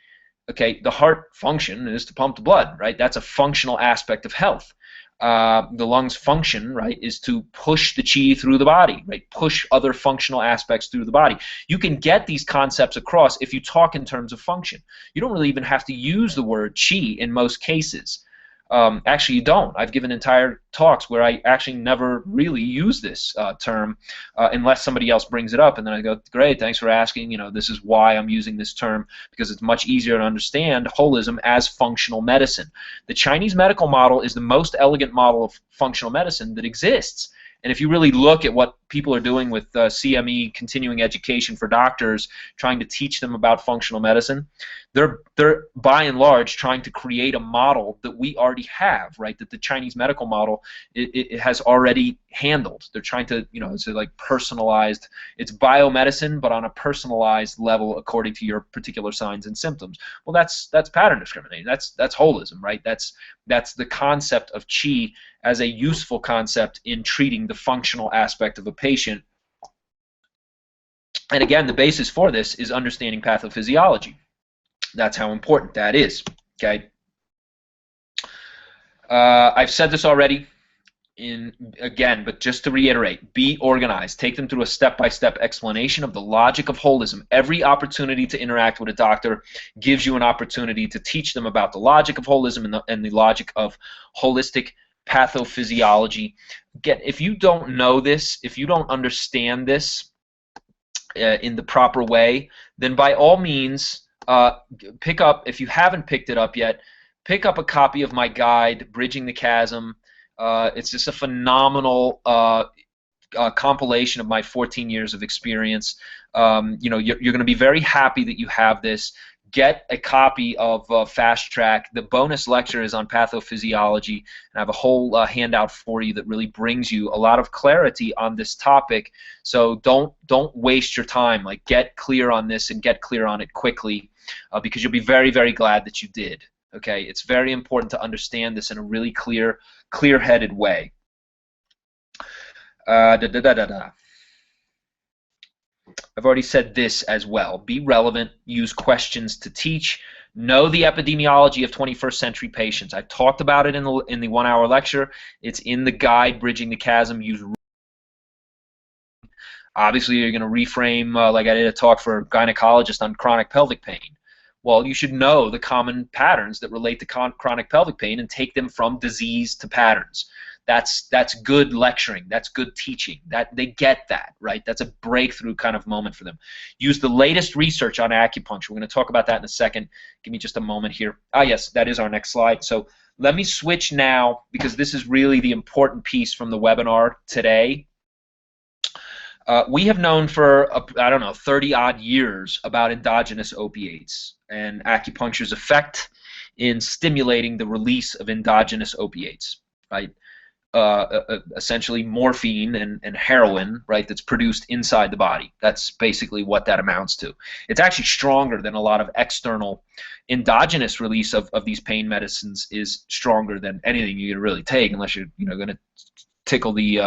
Okay, the heart function is to pump the blood, right? That's a functional aspect of health. The lungs' function, right, is to push the chi through the body, right? Push other functional aspects through the body. You can get these concepts across if you talk in terms of function. You don't really even have to use the word chi in most cases. Actually, you don't. I've given entire talks where I actually never really use this term unless somebody else brings it up, and then I go, great, thanks for asking. This is why I'm using this term, because it's much easier to understand holism as functional medicine. The Chinese medical model is the most elegant model of functional medicine that exists. And if you really look at what people are doing with CME, continuing education for doctors, trying to teach them about functional medicine, they're by and large trying to create a model that we already have, right? That the Chinese medical model it has already handled. They're trying to, it's like personalized. It's biomedicine, but on a personalized level according to your particular signs and symptoms. Well, that's pattern discriminating. That's holism, right? That's the concept of chi as a useful concept in treating the functional aspect of a patient. And again, the basis for this is understanding pathophysiology. That's how important that is. Okay. I've said this already. Again, but just to reiterate, be organized. Take them through a step-by-step explanation of the logic of holism. Every opportunity to interact with a doctor gives you an opportunity to teach them about the logic of holism and the logic of holistic pathophysiology. Again, if you don't know this, if you don't understand this in the proper way, then by all means, pick up, if you haven't picked it up yet, pick up a copy of my guide, Bridging the Chasm. It's just a phenomenal compilation of my 14 years of experience. You're going to be very happy that you have this. Get a copy of Fast Track. The bonus lecture is on pathophysiology, and I have a whole handout for you that really brings you a lot of clarity on this topic. So don't waste your time. Like, get clear on this and get clear on it quickly, because you'll be very, very glad that you did. Okay, it's very important to understand this in a really clear-headed way. I've already said this as well. Be relevant. Use questions to teach. Know the epidemiology of 21st century patients. I've talked about it in the 1 hour lecture. It's in the guide, Bridging the Chasm. Use. Obviously, you're going to reframe, like I did a talk for a gynecologist on chronic pelvic pain. Well, you should know the common patterns that relate to chronic pelvic pain and take them from disease to patterns. That's good lecturing. That's good teaching. That they get that, right? That's a breakthrough kind of moment for them. Use the latest research on acupuncture. We're going to talk about that in a second. Give me just a moment here. Ah, yes, that is our next slide. So let me switch now, because this is really the important piece from the webinar today. We have known for, I don't know, 30-odd years about endogenous opiates and acupuncture's effect in stimulating the release of endogenous opiates, right? essentially morphine and heroin, right, that's produced inside the body. That's basically what that amounts to. It's actually stronger than a lot of external. Endogenous release of these pain medicines is stronger than anything you can really take, unless you're going to tickle the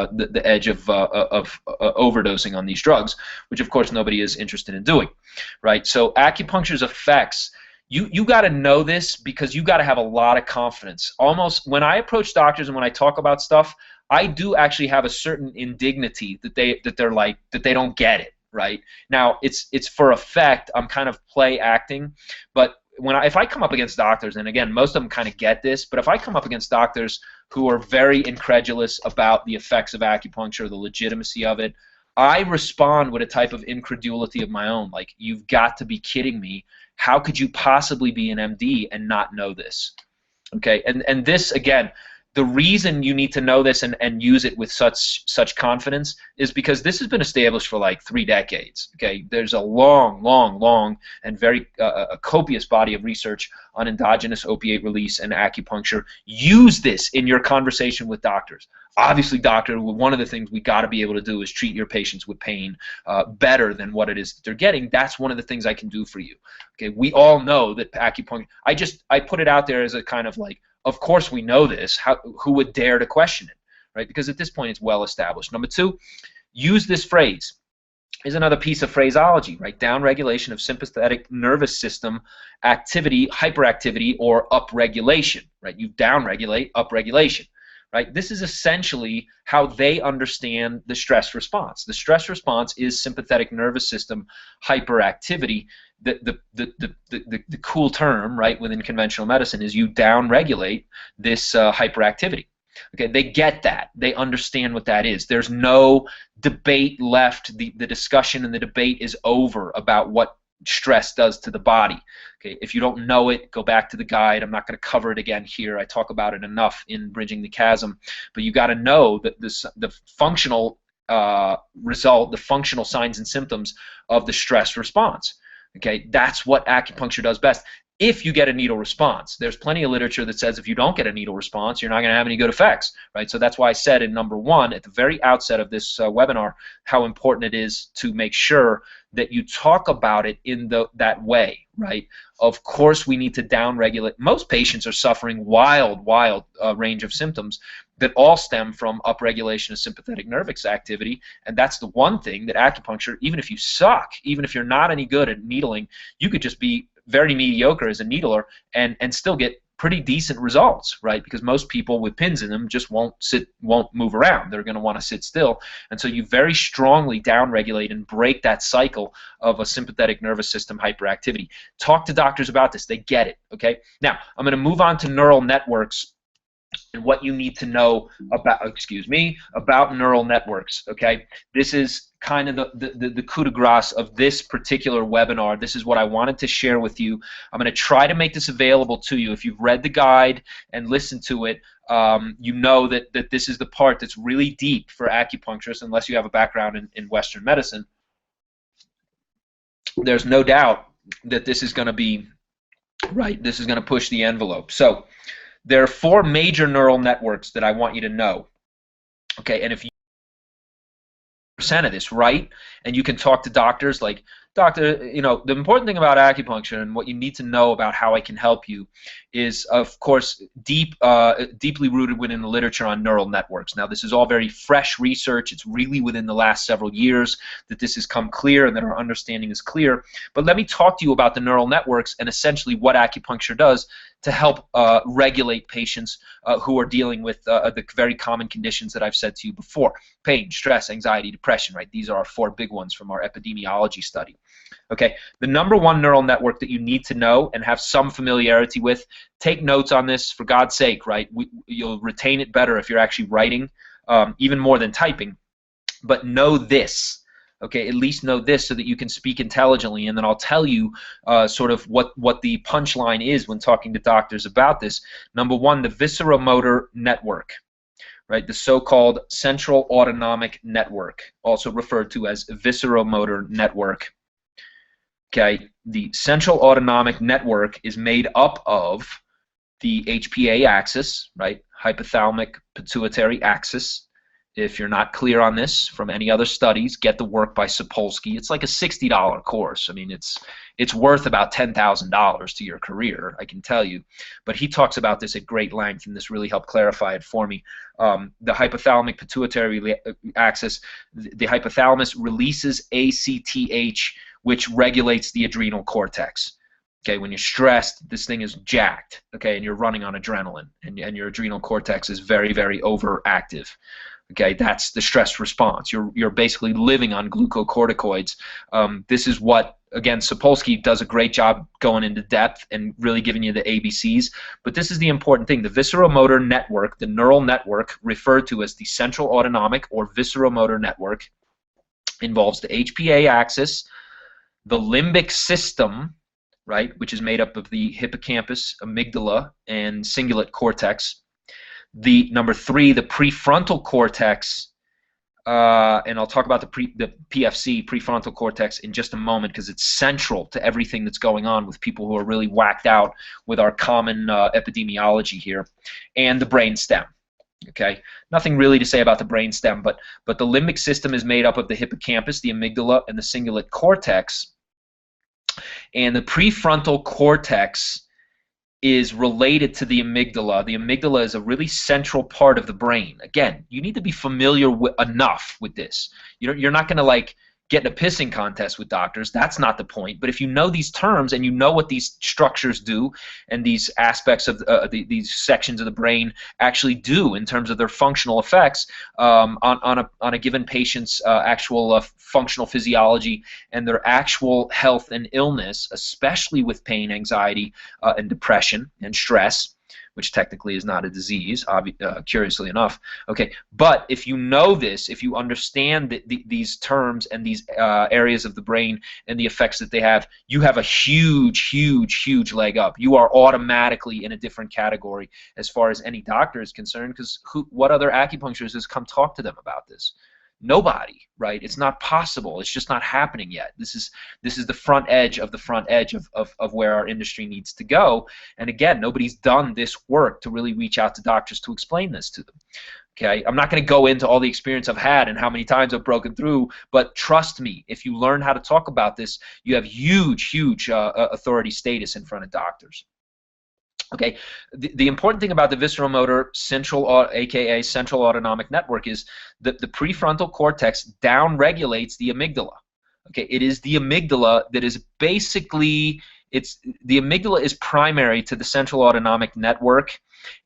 edge of overdosing on these drugs, which of course nobody is interested in doing, right? So acupuncture's effects, you got to know this, because you got to have a lot of confidence. Almost when I approach doctors and when I talk about stuff, I do actually have a certain indignity that they don't get it, right? Now it's for effect. I'm kind of play acting, but if I come up against doctors, and again, most of them kind of get this, but if I come up against doctors who are very incredulous about the effects of acupuncture, the legitimacy of it, I respond with a type of incredulity of my own. Like, you've got to be kidding me. How could you possibly be an MD and not know this? Okay, and this, again, the reason you need to know this and use it with such confidence is because this has been established for like 3 decades. Okay, there's a long and very a copious body of research on endogenous opiate release and acupuncture. Use this in your conversation with doctors. Obviously, doctor, one of the things we got to be able to do is treat your patients with pain better than what it is that they're getting. That's one of the things I can do for you. Okay, we all know that acupuncture. I put it out there as a kind of like, of course we know this. Who would dare to question it, right? Because at this point it's well established. Number 2, use this phrase. Is another piece of phraseology, right? Downregulation of sympathetic nervous system activity, hyperactivity, or upregulation, right? You downregulate, upregulation, right? This is essentially how they understand the stress response. The stress response is sympathetic nervous system hyperactivity. The cool term, right, within conventional medicine is you downregulate this hyperactivity. Okay, they get that. They understand what that is. There's no debate left. The discussion and the debate is over about what stress does to the body. Okay, if you don't know it, go back to the guide. I'm not going to cover it again here. I talk about it enough in Bridging the Chasm. But you got to know that the functional result, the functional signs and symptoms of the stress response. Okay, that's what acupuncture does best. If you get a needle response, there's plenty of literature that says if you don't get a needle response, you're not going to have any good effects, right? So that's why I said in number 1 at the very outset of this webinar how important it is to make sure that you talk about it in that way, right? Of course, we need to downregulate. Most patients are suffering wild range of symptoms that all stem from upregulation of sympathetic nervous activity, and that's the one thing that acupuncture, even if you suck, even if you're not any good at needling, you could just be very mediocre as a needler and still get pretty decent results, right? Because most people with pins in them just won't move around. They're going to want to sit still. And so you very strongly downregulate and break that cycle of a sympathetic nervous system hyperactivity. Talk to doctors about this. They get it, okay? Now, I'm going to move on to neural networks and what you need to know about neural networks, okay? This is kind of the coup de grace of this particular webinar. This is what I wanted to share with you. I'm going to try to make this available to you. If you've read the guide and listened to it, you know that this is the part that's really deep for acupuncturists, unless you have a background in Western medicine. There's no doubt that this is going to be, right, this is going to push the envelope. So there are 4 major neural networks that I want you to know. Okay, and if you of this, right? And you can talk to doctors like, doctor, you know, the important thing about acupuncture and what you need to know about how I can help you is, of course, deeply rooted within the literature on neural networks. Now, this is all very fresh research. It's really within the last several years that this has come clear and that our understanding is clear. But let me talk to you about the neural networks and essentially what acupuncture does to help regulate patients who are dealing with the very common conditions that I've said to you before: pain, stress, anxiety, depression, right? These are our 4 big ones from our epidemiology study. Okay, the number 1 neural network that you need to know and have some familiarity with, take notes on this for God's sake, right? You'll retain it better if you're actually writing, even more than typing, but know this. Okay, at least know this so that you can speak intelligently, and then I'll tell you sort of what the punchline is when talking to doctors about this. Number 1, the visceromotor network, right? The so-called central autonomic network, also referred to as visceromotor network. Okay, the central autonomic network is made up of the HPA axis, right? hypothalamic pituitary axis. If you're not clear on this from any other studies, get the work by Sapolsky. It's like a $60 course. I mean, it's worth about $10,000 to your career, I can tell you. But he talks about this at great length, and this really helped clarify it for me. The hypothalamic pituitary axis, the hypothalamus releases ACTH, which regulates the adrenal cortex. Okay, when you're stressed, this thing is jacked, okay, and you're running on adrenaline, and your adrenal cortex is very, very overactive. Okay, that's the stress response. You're basically living on glucocorticoids. This is what, again, Sapolsky does a great job going into depth and really giving you the ABCs. But this is the important thing. The visceromotor network, the neural network, referred to as the central autonomic or visceromotor network, involves the HPA axis, the limbic system, right, which is made up of the hippocampus, amygdala, and cingulate cortex. The number 3, the prefrontal cortex, and I'll talk about the PFC, prefrontal cortex, in just a moment because it's central to everything that's going on with people who are really whacked out with our common epidemiology here, and the brainstem. Okay, nothing really to say about the brainstem, but the limbic system is made up of the hippocampus, the amygdala, and the cingulate cortex, and the prefrontal cortex is related to the amygdala. The amygdala is a really central part of the brain. Again, you need to be familiar enough with this. You're not going to like get in a pissing contest with doctors. That's not the point. But if you know these terms and you know what these structures do and these aspects of these sections of the brain actually do in terms of their functional effects on a given patient's actual functional physiology and their actual health and illness, especially with pain, anxiety, and depression and stress, which technically is not a disease, curiously enough. Okay, but if you know this, if you understand these terms and these areas of the brain and the effects that they have, you have a huge, huge, huge leg up. You are automatically in a different category as far as any doctor is concerned, because what other acupuncturist has come talk to them about this? Nobody, right? It's not possible. It's just not happening yet. This is the front edge of the front edge of where our industry needs to go. And again, nobody's done this work to really reach out to doctors to explain this to them. Okay, I'm not going to go into all the experience I've had and how many times I've broken through, but trust me, if you learn how to talk about this, you have huge, huge authority status in front of doctors. Okay, the important thing about the visceromotor aka central autonomic network, is that the prefrontal cortex downregulates the amygdala. Okay, it is the amygdala that is basically, the amygdala is primary to the central autonomic network,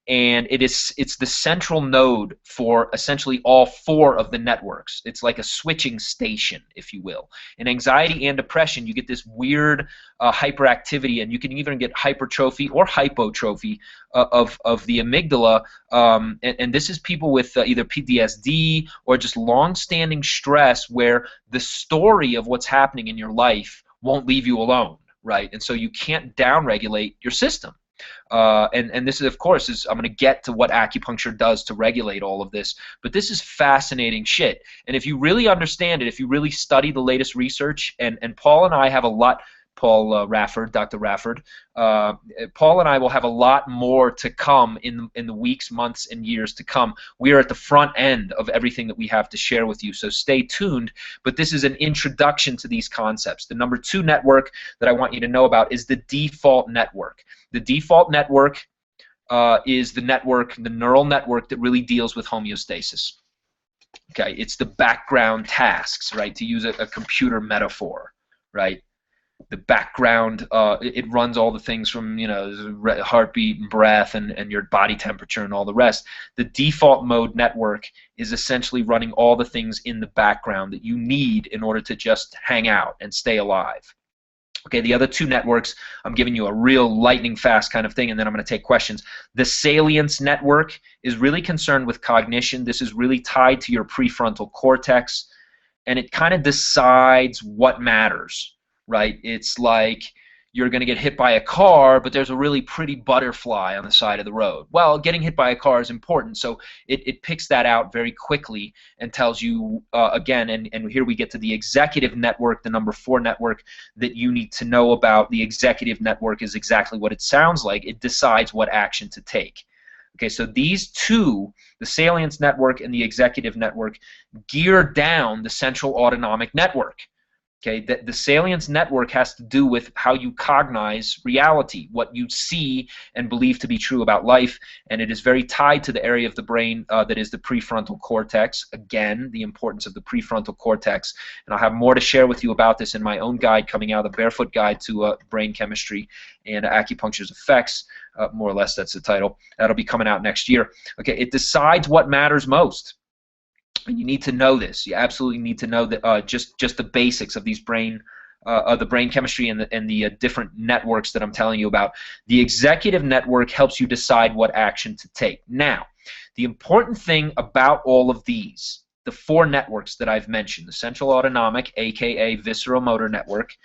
and it's the central node for essentially all 4 of the networks. It's like a switching station, if you will. In anxiety and depression, you get this weird hyperactivity, and you can either get hypertrophy or hypotrophy of the amygdala, and this is people with either PTSD or just long-standing stress where the story of what's happening in your life won't leave you alone, right? And so you can't downregulate your system. And this is, of course, I'm going to get to what acupuncture does to regulate all of this, but this is fascinating shit. And if you really understand it, if you really study the latest research, and Paul and I have a lot, Dr. Rafford, Paul and I will have a lot more to come in the weeks, months, and years to come. We are at the front end of everything that we have to share with you, so stay tuned. But this is an introduction to these concepts. The number 2 network that I want you to know about is the default network. The default network is the neural network that really deals with homeostasis. Okay, it's the background tasks, right? To use a computer metaphor, right? The background, it runs all the things from, heartbeat and breath and your body temperature and all the rest. The default mode network is essentially running all the things in the background that you need in order to just hang out and stay alive. Okay, the other 2 networks, I'm giving you a real lightning fast kind of thing, and then I'm going to take questions. The salience network is really concerned with cognition. This is really tied to your prefrontal cortex, and it kind of decides what matters. Right? It's like you're going to get hit by a car, but there's a really pretty butterfly on the side of the road. Well, getting hit by a car is important, so it picks that out very quickly and tells you, again, and here we get to the executive network, the number 4 network that you need to know about. The executive network is exactly what it sounds like. It decides what action to take. Okay, so these two, the salience network and the executive network, gear down the central autonomic network. Okay, the salience network has to do with how you cognize reality, what you see and believe to be true about life, and it is very tied to the area of the brain that is the prefrontal cortex. Again, the importance of the prefrontal cortex, and I'll have more to share with you about this in my own guide coming out, the Barefoot Guide to Brain Chemistry and Acupuncture's Effects, more or less that's the title. That'll be coming out next year. Okay, it decides what matters most. And you need to know this. You absolutely need to know that just the basics of these the brain chemistry and the different networks that I'm telling you about. The executive network helps you decide what action to take. Now, the important thing about all of these, the four networks that I've mentioned, the central autonomic, aka visceral motor network,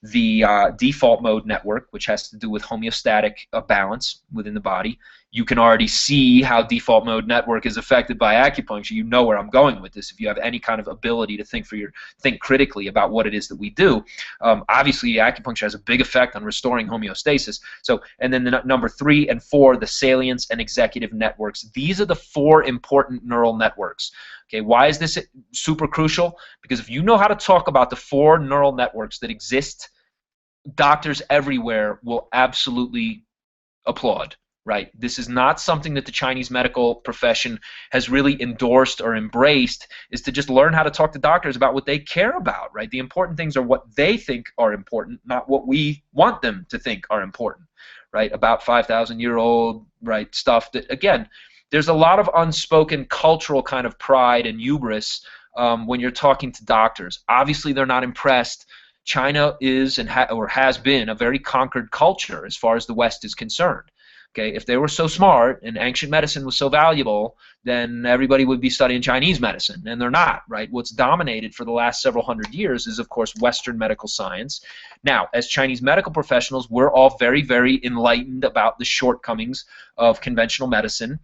the default mode network, which has to do with homeostatic balance within the body. You can already see how default mode network is affected by acupuncture. You know where I'm going with this. If you have any kind of ability to think critically about what it is that we do, obviously acupuncture has a big effect on restoring homeostasis. So, and then the number 3 and 4, the salience and executive networks. These are the 4 important neural networks. Okay, why is this super crucial? Because if you know how to talk about the 4 neural networks that exist, doctors everywhere will absolutely applaud. Right? This is not something that the Chinese medical profession has really endorsed or embraced, is to just learn how to talk to doctors about what they care about, right? The important things are what they think are important, not what we want them to think are important, right? About 5,000-year-old, right, stuff that, again, there's a lot of unspoken cultural kind of pride and hubris when you're talking to doctors. Obviously, they're not impressed. China is or has been a very conquered culture as far as the West is concerned. Okay, if they were so smart and ancient medicine was so valuable, then everybody would be studying Chinese medicine, and they're not, right? What's dominated for the last several hundred years is, of course, Western medical science. Now, as Chinese medical professionals, we're all very, very enlightened about the shortcomings of conventional medicine.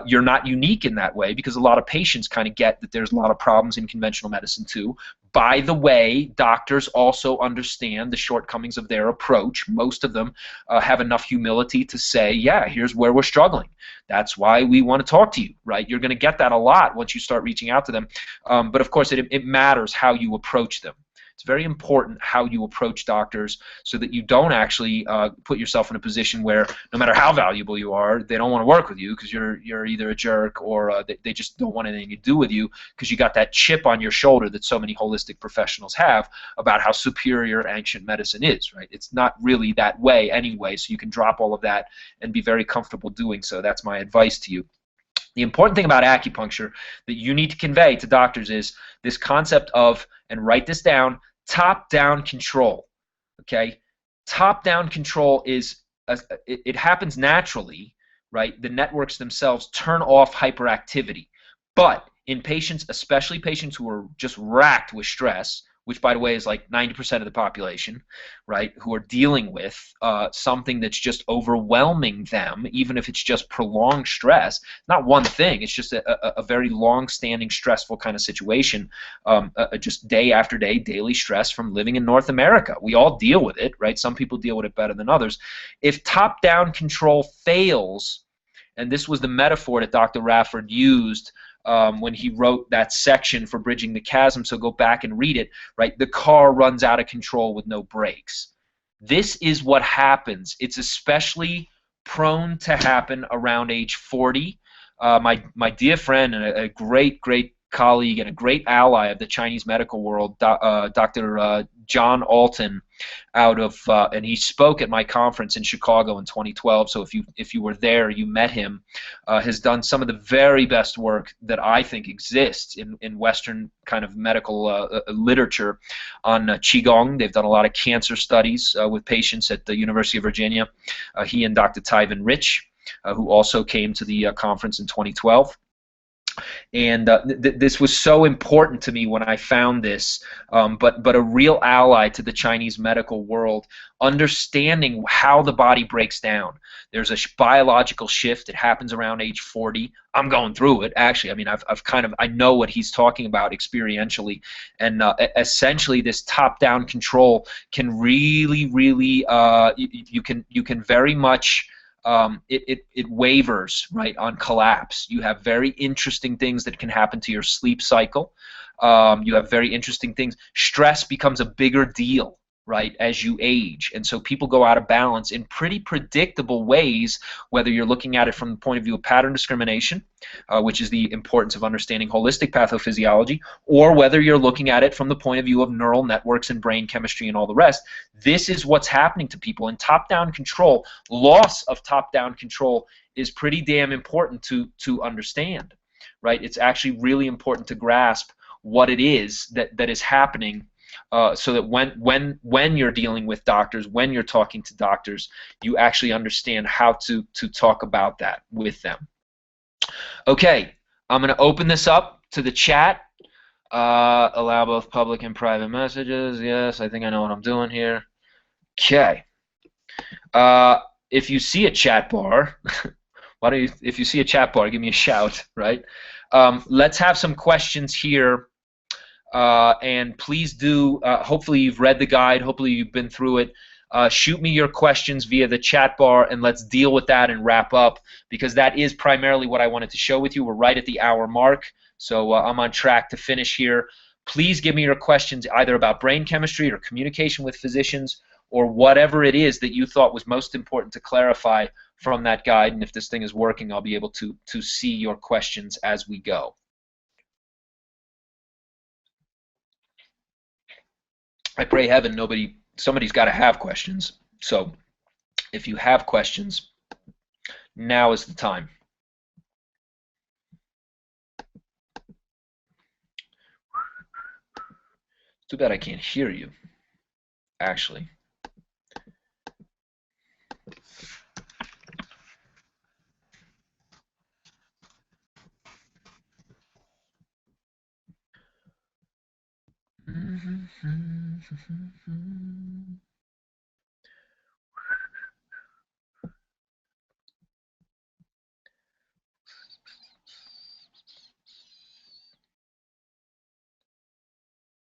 You're not unique in that way, because a lot of patients kind of get that there's a lot of problems in conventional medicine too. By the way, doctors also understand the shortcomings of their approach. Most of them have enough humility to say, yeah, here's where we're struggling. That's why we want to talk to you, right? You're going to get that a lot once you start reaching out to them. But of course, it matters how you approach them. It's very important how you approach doctors so that you don't actually put yourself in a position where no matter how valuable you are, they don't want to work with you because you're either a jerk or they just don't want anything to do with you because you got that chip on your shoulder that so many holistic professionals have about how superior ancient medicine is, right? It's not really that way anyway, so you can drop all of that and be very comfortable doing so. That's my advice to you. The important thing about acupuncture that you need to convey to doctors is this concept of, and write this down, top-down control. Okay, top-down control is it happens naturally, right? The networks themselves turn off hyperactivity, but in patients, especially patients who are just racked with stress, which by the way is like 90% of the population, right, who are dealing with something that's just overwhelming them, even if it's just prolonged stress. Not one thing, it's just a very long-standing stressful kind of situation, just day after day, daily stress from living in North America. We all deal with it, right? Some people deal with it better than others. If top-down control fails, and this was the metaphor that Dr. Rafford used when he wrote that section for Bridging the Chasm, so go back and read it, right? The car runs out of control with no brakes. This is what happens. It's especially prone to happen around age 40. My dear friend and a great colleague and a great ally of the Chinese medical world, Dr. John Alton, out of and he spoke at my conference in Chicago in 2012. So if you were there, you met him. Has done some of the very best work that I think exists in Western kind of medical literature on Qigong. They've done a lot of cancer studies with patients at the University of Virginia. He and Dr. Tyven Rich, who also came to the conference in 2012. And this was so important to me when I found this, but a real ally to the Chinese medical world, understanding how the body breaks down. There's a biological shift. It happens around age 40. I'm going through it, actually. I mean, I know what he's talking about experientially, and essentially this top-down control can really, you can very much it wavers, right, on collapse. You have very interesting things that can happen to your sleep cycle. You have very interesting things. Stress becomes a bigger deal, right, as you age. And so people go out of balance in pretty predictable ways, whether you're looking at it from the point of view of pattern discrimination, which is the importance of understanding holistic pathophysiology, or whether you're looking at it from the point of view of neural networks and brain chemistry and all the rest. This is what's happening to people. And top-down control, loss of top-down control, is pretty damn important to understand, right? It's actually really important to grasp what it is that is happening, so that when you're dealing with doctors, when you're talking to doctors, you actually understand how to talk about that with them. Okay, I'm going to open this up to the chat. Allow both public and private messages. Yes, I think I know what I'm doing here. Okay. If you see a chat bar, why don't you? If you see a chat bar, give me a shout. Right. Let's have some questions here. And please do, hopefully you've read the guide, hopefully you've been through it. Shoot me your questions via the chat bar, and let's deal with that and wrap up, because that is primarily what I wanted to show with you. We're right at the hour mark, so I'm on track to finish here. Please give me your questions either about brain chemistry or communication with physicians, or whatever it is that you thought was most important to clarify from that guide. And if this thing is working, I'll be able to see your questions as we go. I pray heaven somebody's got to have questions. So if you have questions, now is the time. It's too bad I can't hear you, actually.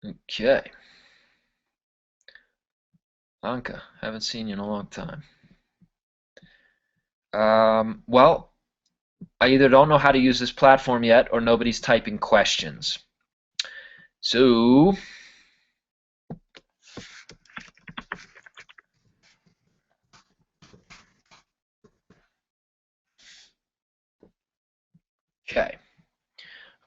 Okay. Anka, haven't seen you in a long time. Well, I either don't know how to use this platform yet, or nobody's typing questions. So, okay.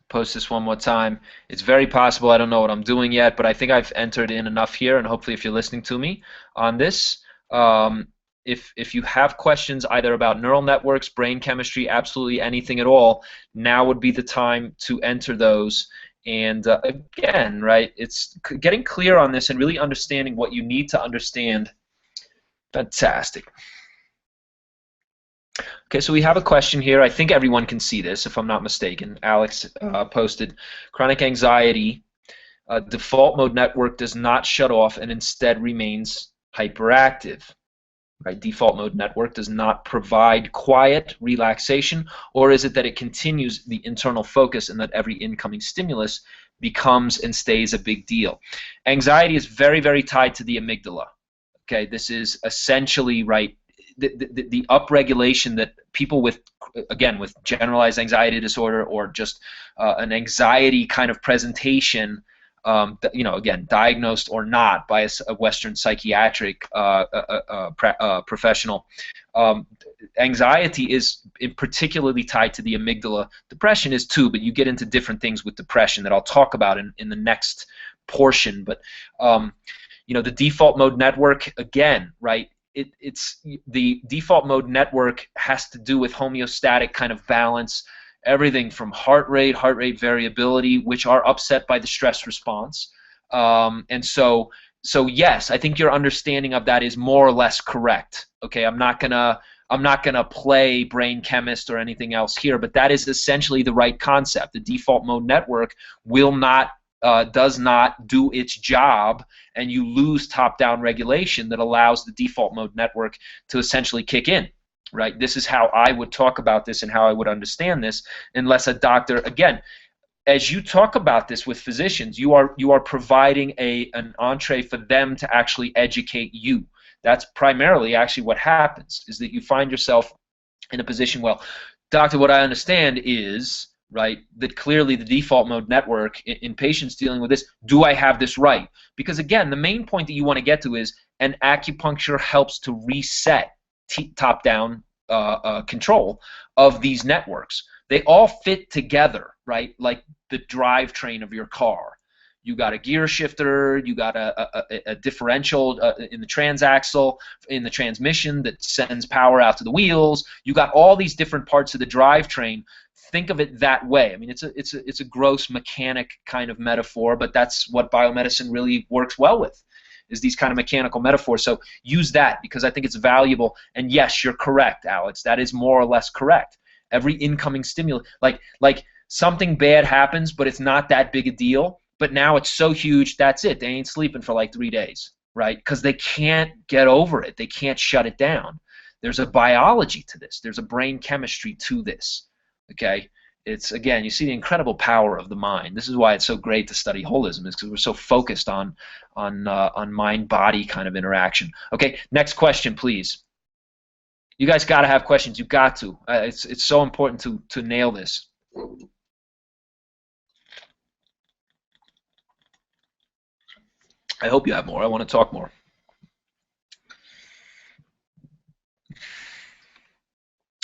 Post this one more time. It's very possible I don't know what I'm doing yet, but I think I've entered in enough here, and hopefully if you're listening to me on this, if you have questions either about neural networks, brain chemistry, absolutely anything at all, now would be the time to enter those. And again, right, it's getting clear on this and really understanding what you need to understand. Fantastic. Okay, so we have a question here. I think everyone can see this, if I'm not mistaken. Alex posted, chronic anxiety, default mode network does not shut off and instead remains hyperactive. Right? Default mode network does not provide quiet relaxation, or is it that it continues the internal focus and that every incoming stimulus becomes and stays a big deal? Anxiety is very, very tied to the amygdala. Okay, this is essentially, right, the upregulation that people with, again, with generalized anxiety disorder or just an anxiety kind of presentation, you know, again, diagnosed or not by a Western psychiatric professional, anxiety is particularly tied to the amygdala. Depression is too, but you get into different things with depression that I'll talk about in the next portion. But you know, the default mode network, again, right? It's the default mode network has to do with homeostatic kind of balance, everything from heart rate variability, which are upset by the stress response. And so yes, I think your understanding of that is more or less correct. Okay, I'm not gonna play brain chemist or anything else here, but that is essentially the right concept. The default mode network does not do its job, and you lose top-down regulation that allows the default mode network to essentially kick in. Right? This is how I would talk about this and how I would understand this, unless a doctor, again, as you talk about this with physicians, you are providing an entree for them to actually educate you. That's primarily actually what happens, is that you find yourself in a position, well, doctor, what I understand is, right, that clearly the default mode network in patients dealing with this, do I have this right? Because again, the main point that you want to get to is, and acupuncture helps to reset top-down control of these networks. They all fit together, right, like the drivetrain of your car. You got a gear shifter, you got a differential in the transaxle, in the transmission that sends power out to the wheels. You got all these different parts of the drivetrain. Think of it that way. I mean, it's a gross mechanic kind of metaphor, but that's what biomedicine really works well with, is these kind of mechanical metaphors. So use that, because I think it's valuable. And yes, you're correct, Alex. That is more or less correct. Every incoming stimulus, like something bad happens, but it's not that big a deal. But now it's so huge, that's it. They ain't sleeping for like 3 days, right? Because they can't get over it. They can't shut it down. There's a biology to this. There's a brain chemistry to this, okay? It's, again, you see the incredible power of the mind. This is why it's so great to study holism, is because we're so focused on mind-body kind of interaction. Okay, next question, please. You guys got to have questions. You got to. It's so important to nail this. I hope you have more. I want to talk more.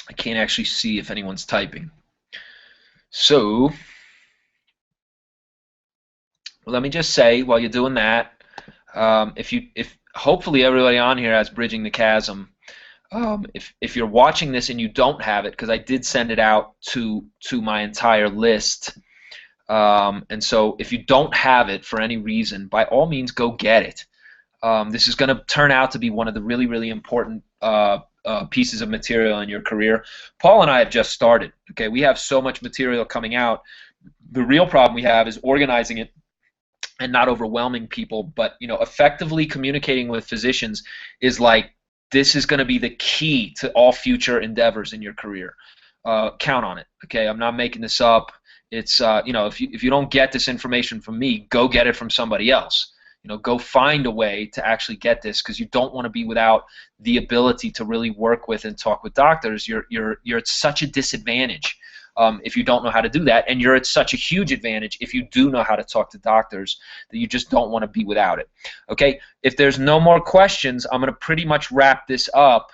I can't actually see if anyone's typing. So, let me just say, while you're doing that, if hopefully everybody on here has Bridging the Chasm. If you're watching this and you don't have it, because I did send it out to my entire list. And so if you don't have it for any reason, by all means, go get it. This is going to turn out to be one of the really, really important pieces of material in your career. Paul and I have just started. Okay, we have so much material coming out. The real problem we have is organizing it and not overwhelming people. But effectively communicating with physicians is like, this is going to be the key to all future endeavors in your career. Count on it. Okay, I'm not making this up. It's if you don't get this information from me, go get it from somebody else. Go find a way to actually get this, because you don't want to be without the ability to really work with and talk with doctors. You're at such a disadvantage if you don't know how to do that, and you're at such a huge advantage if you do know how to talk to doctors, that you just don't want to be without it. Okay, if there's no more questions, I'm going to pretty much wrap this up.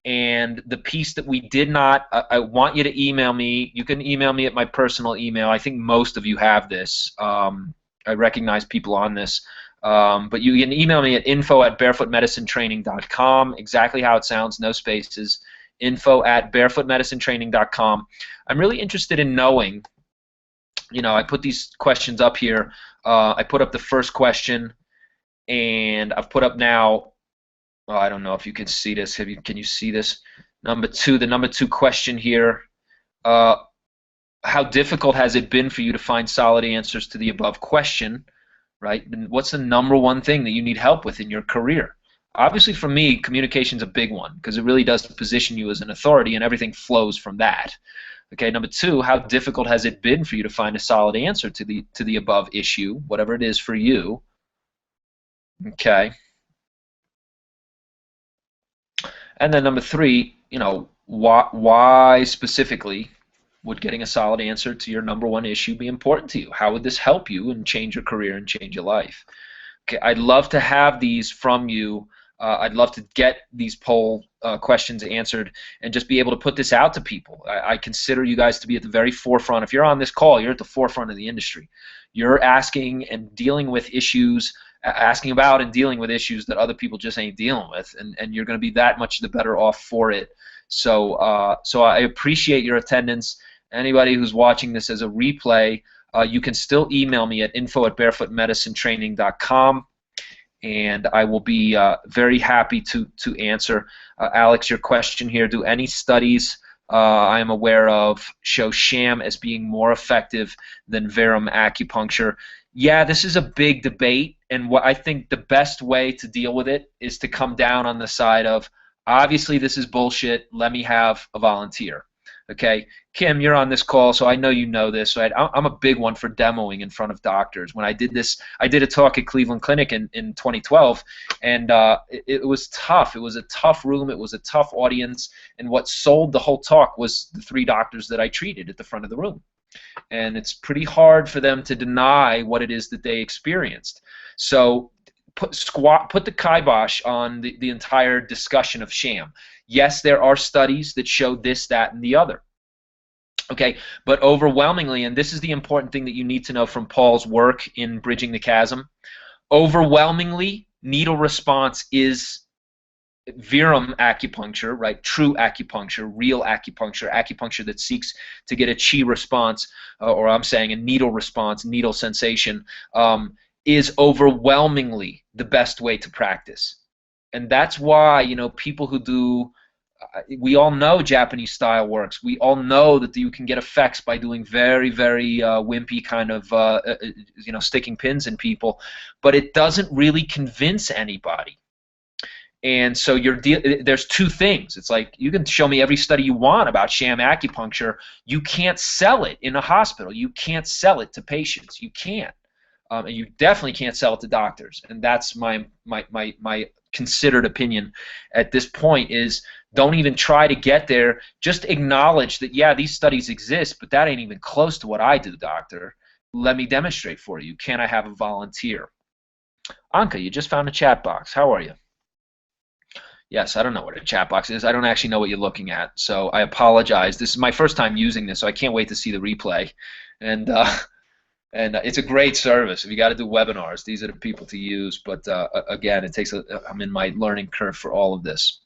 And the piece that we did not, I want you to email me. You can email me at my personal email. I think most of you have this. I recognize people on this. But you can email me at info@barefootmedicinetraining.com, exactly how it sounds, no spaces, info@barefootmedicinetraining.com. I'm really interested in knowing, I put these questions up here. I put up the first question, and I've put up now, well, I don't know if you can see this. Can you see this? The number two question here. How difficult has it been for you to find solid answers to the above question? Right? And what's the number one thing that you need help with in your career? Obviously, for me, communication's a big one, because it really does position you as an authority, and everything flows from that. Okay. Number two, how difficult has it been for you to find a solid answer to the above issue, whatever it is for you? Okay. And then number three, why specifically would getting a solid answer to your number one issue be important to you? How would this help you and change your career and change your life? Okay, I'd love to have these from you. I'd love to get these poll questions answered and just be able to put this out to people. I consider you guys to be at the very forefront. If you're on this call, you're at the forefront of the industry. You're asking and dealing with issues, asking about and dealing with issues that other people just ain't dealing with, and you're going to be that much the better off for it. So I appreciate your attendance. Anybody who's watching this as a replay, you can still email me at info@barefootmedicinetraining.com, and I will be very happy to answer. Alex, your question here: do any studies I am aware of show sham as being more effective than Verum acupuncture? Yeah, this is a big debate, and what I think the best way to deal with it is to come down on the side of, obviously this is bullshit, let me have a volunteer. Okay, Kim, you're on this call, so I know you know this. Right? I'm a big one for demoing in front of doctors. When I did this, I did a talk at Cleveland Clinic in 2012, and it was tough. It was a tough room. It was a tough audience, and what sold the whole talk was the 3 doctors that I treated at the front of the room. And it's pretty hard for them to deny what it is that they experienced. So put the kibosh on the entire discussion of sham. Yes, there are studies that show this, that, and the other. Okay, but overwhelmingly, and this is the important thing that you need to know from Paul's work in Bridging the Chasm, overwhelmingly, needle response is Virum acupuncture, right? True acupuncture, real acupuncture, acupuncture that seeks to get a chi response, or I'm saying a needle response, needle sensation, is overwhelmingly the best way to practice. And that's why, you know, people who do, we all know Japanese style works. We all know that you can get effects by doing very, very wimpy kind of, you know, sticking pins in people, but it doesn't really convince anybody. And so there's 2 things. It's like, you can show me every study you want about sham acupuncture. You can't sell it in a hospital. You can't sell it to patients. You can't. And you definitely can't sell it to doctors. And that's my considered opinion at this point is, don't even try to get there. Just acknowledge that, yeah, these studies exist, but that ain't even close to what I do, doctor. Let me demonstrate for you. Can I have a volunteer? Anka, you just found a chat box. How are you? Yes, I don't know what a chat box is. I don't actually know what you're looking at, so I apologize. This is my first time using this, so I can't wait to see the replay. And it's a great service. If you got to do webinars, these are the people to use. But again, it takes I'm in my learning curve for all of this.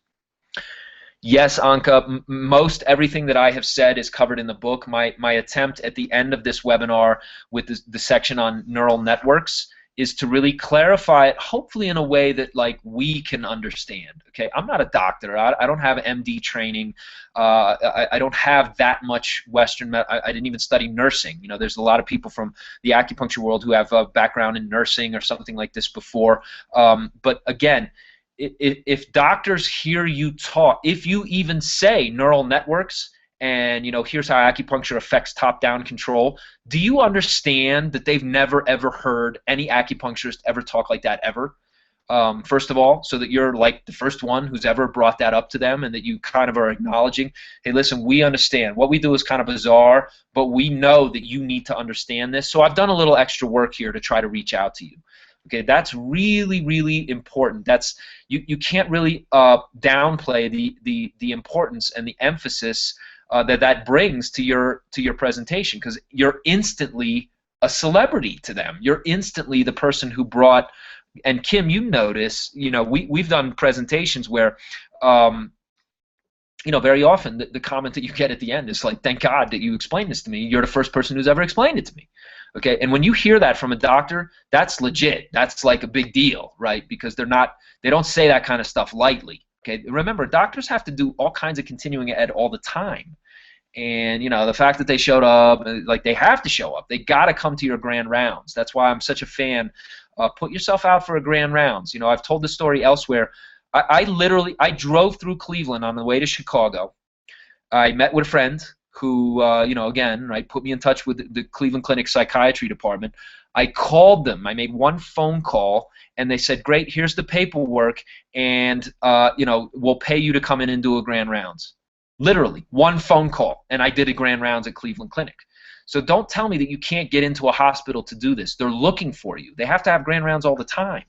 Yes, Anka, most everything that I have said is covered in the book. My attempt at the end of this webinar with the section on neural networks is to really clarify it, hopefully in a way that like we can understand. Okay, I'm not a doctor. I don't have MD training. I don't have that much Western. I didn't even study nursing. You know, there's a lot of people from the acupuncture world who have a background in nursing or something like this before. But again, if doctors hear you talk, if you even say neural networks, and you know, here's how acupuncture affects top-down control, do you understand that they've never ever heard any acupuncturist ever talk like that ever? First of all, so that you're like the first one who's ever brought that up to them, and that you kind of are acknowledging, hey, listen, we understand. What we do is kind of bizarre, but we know that you need to understand this. So I've done a little extra work here to try to reach out to you. Okay, that's really, really important. That's you can't really downplay the importance and the emphasis that brings to your presentation, because you're instantly a celebrity to them. You're instantly the person who brought. And Kim, you notice, you know, we've done presentations where, you know, very often the comment that you get at the end is like, "Thank God that you explained this to me. You're the first person who's ever explained it to me." Okay, and when you hear that from a doctor, that's legit. That's like a big deal, right? Because they don't say that kind of stuff lightly. Okay, remember, doctors have to do all kinds of continuing ed all the time. And, you know, the fact that they showed up, like they have to show up. They got to come to your grand rounds. That's why I'm such a fan. Put yourself out for a grand rounds. You know, I've told this story elsewhere. I drove through Cleveland on the way to Chicago. I met with a friend who, you know, again, right, put me in touch with the Cleveland Clinic psychiatry department. I called them. I made one phone call, and they said, "Great, here's the paperwork, and you know, we'll pay you to come in and do a grand rounds." Literally, one phone call, and I did a grand rounds at Cleveland Clinic. So don't tell me that you can't get into a hospital to do this. They're looking for you. They have to have grand rounds all the time.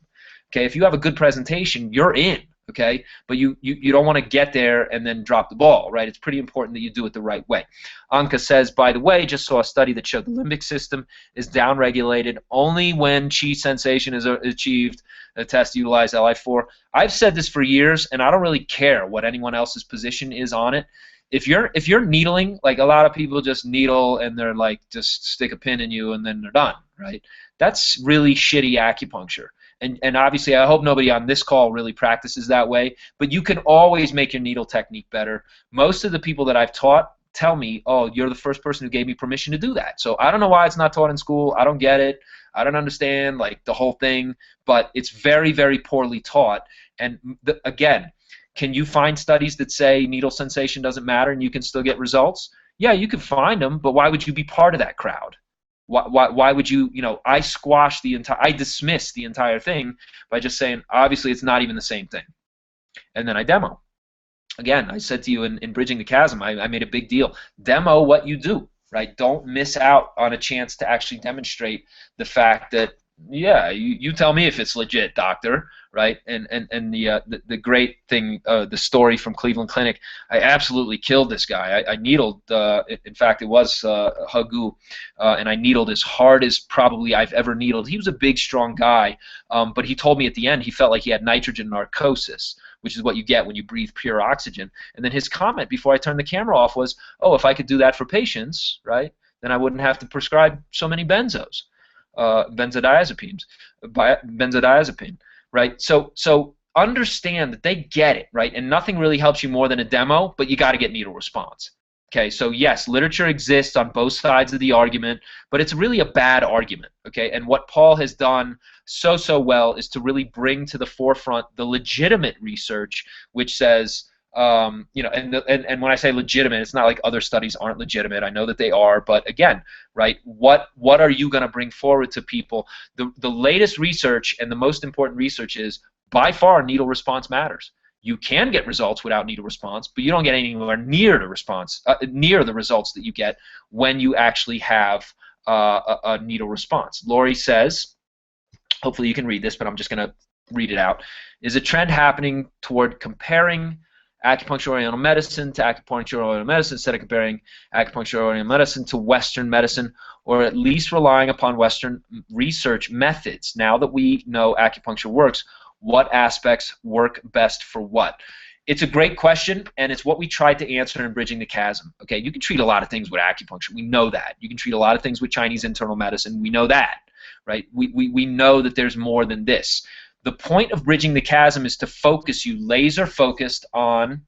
Okay, if you have a good presentation, you're in. Okay, but you don't want to get there and then drop the ball, right? It's pretty important that you do it the right way. Anka says, by the way, just saw a study that showed the limbic system is downregulated only when chi sensation is achieved. A test utilized Li4. I've said this for years, and I don't really care what anyone else's position is on it. If you're needling, like a lot of people just needle and they're like just stick a pin in you and then they're done, right? That's really shitty acupuncture. And obviously, I hope nobody on this call really practices that way, but you can always make your needle technique better. Most of the people that I've taught tell me, "Oh, you're the first person who gave me permission to do that." So I don't know why it's not taught in school. I don't get it. I don't understand like the whole thing, but it's very, very poorly taught. And again, can you find studies that say needle sensation doesn't matter and you can still get results? Yeah, you could find them, but why would you be part of that crowd? Why would you, I I dismiss the entire thing by just saying, obviously it's not even the same thing. And then I demo. Again, I said to you in Bridging the Chasm, I made a big deal. Demo what you do, right? Don't miss out on a chance to actually demonstrate the fact that, yeah, you tell me if it's legit, doctor, right? And the great thing, the story from Cleveland Clinic, I absolutely killed this guy. I needled, in fact, it was Hagu, and I needled as hard as probably I've ever needled. He was a big, strong guy, but he told me at the end he felt like he had nitrogen narcosis, which is what you get when you breathe pure oxygen. And then his comment before I turned the camera off was, oh, if I could do that for patients, right, then I wouldn't have to prescribe so many benzos. Benzodiazepine, right? So understand that they get it, right? And nothing really helps you more than a demo, but you got to get needle response. Okay, so yes, literature exists on both sides of the argument, but it's really a bad argument. Okay, and what Paul has done so well is to really bring to the forefront the legitimate research, which says, and when I say legitimate, it's not like other studies aren't legitimate. I know that they are, but again, right? What are you going to bring forward to people? The latest research and the most important research is by far needle response matters. You can get results without needle response, but you don't get anywhere near the response, near the results that you get when you actually have a needle response. Lori says, hopefully you can read this, but I'm just going to read it out. Is a trend happening toward comparing acupuncture oriental medicine to acupuncture oriental medicine instead of comparing acupuncture oriental medicine to Western medicine, or at least relying upon Western research methods? Now that we know acupuncture works, what aspects work best for what? It's a great question, and it's what we tried to answer in Bridging the Chasm. Okay, you can treat a lot of things with acupuncture. We know that. You can treat a lot of things with Chinese internal medicine. We know that, right? We know that there's more than this. The point of Bridging the Chasm is to focus you laser focused on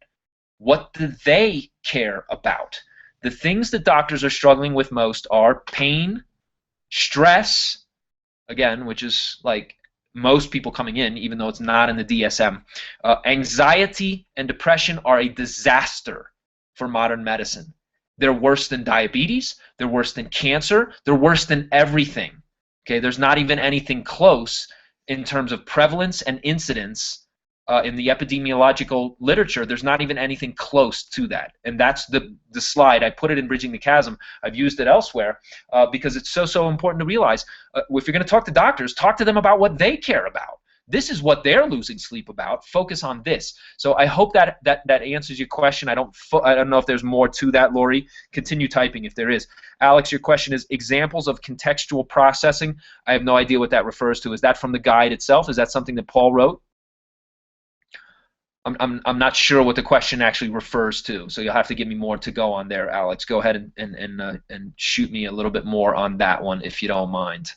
what do they care about. The things that doctors are struggling with most are pain, stress, again, which is like most people coming in, even though it's not in the DSM. Anxiety and depression are a disaster for modern medicine. They're worse than diabetes. They're worse than cancer. They're worse than everything. Okay, there's not even anything close in terms of prevalence and incidence in the epidemiological literature. There's not even anything close to that. And that's the slide. I put it in Bridging the Chasm. I've used it elsewhere because it's so important to realize if you're going to talk to doctors, talk to them about what they care about. This is what they're losing sleep about. Focus on this. So I hope that answers your question. I don't know if there's more to that, Lori. Continue typing if there is. Alex, your question is examples of contextual processing. I have no idea what that refers to. Is that from the guide itself? Is that something that Paul wrote? I'm not sure what the question actually refers to, so you'll have to give me more to go on there, Alex. Go ahead and shoot me a little bit more on that one if you don't mind.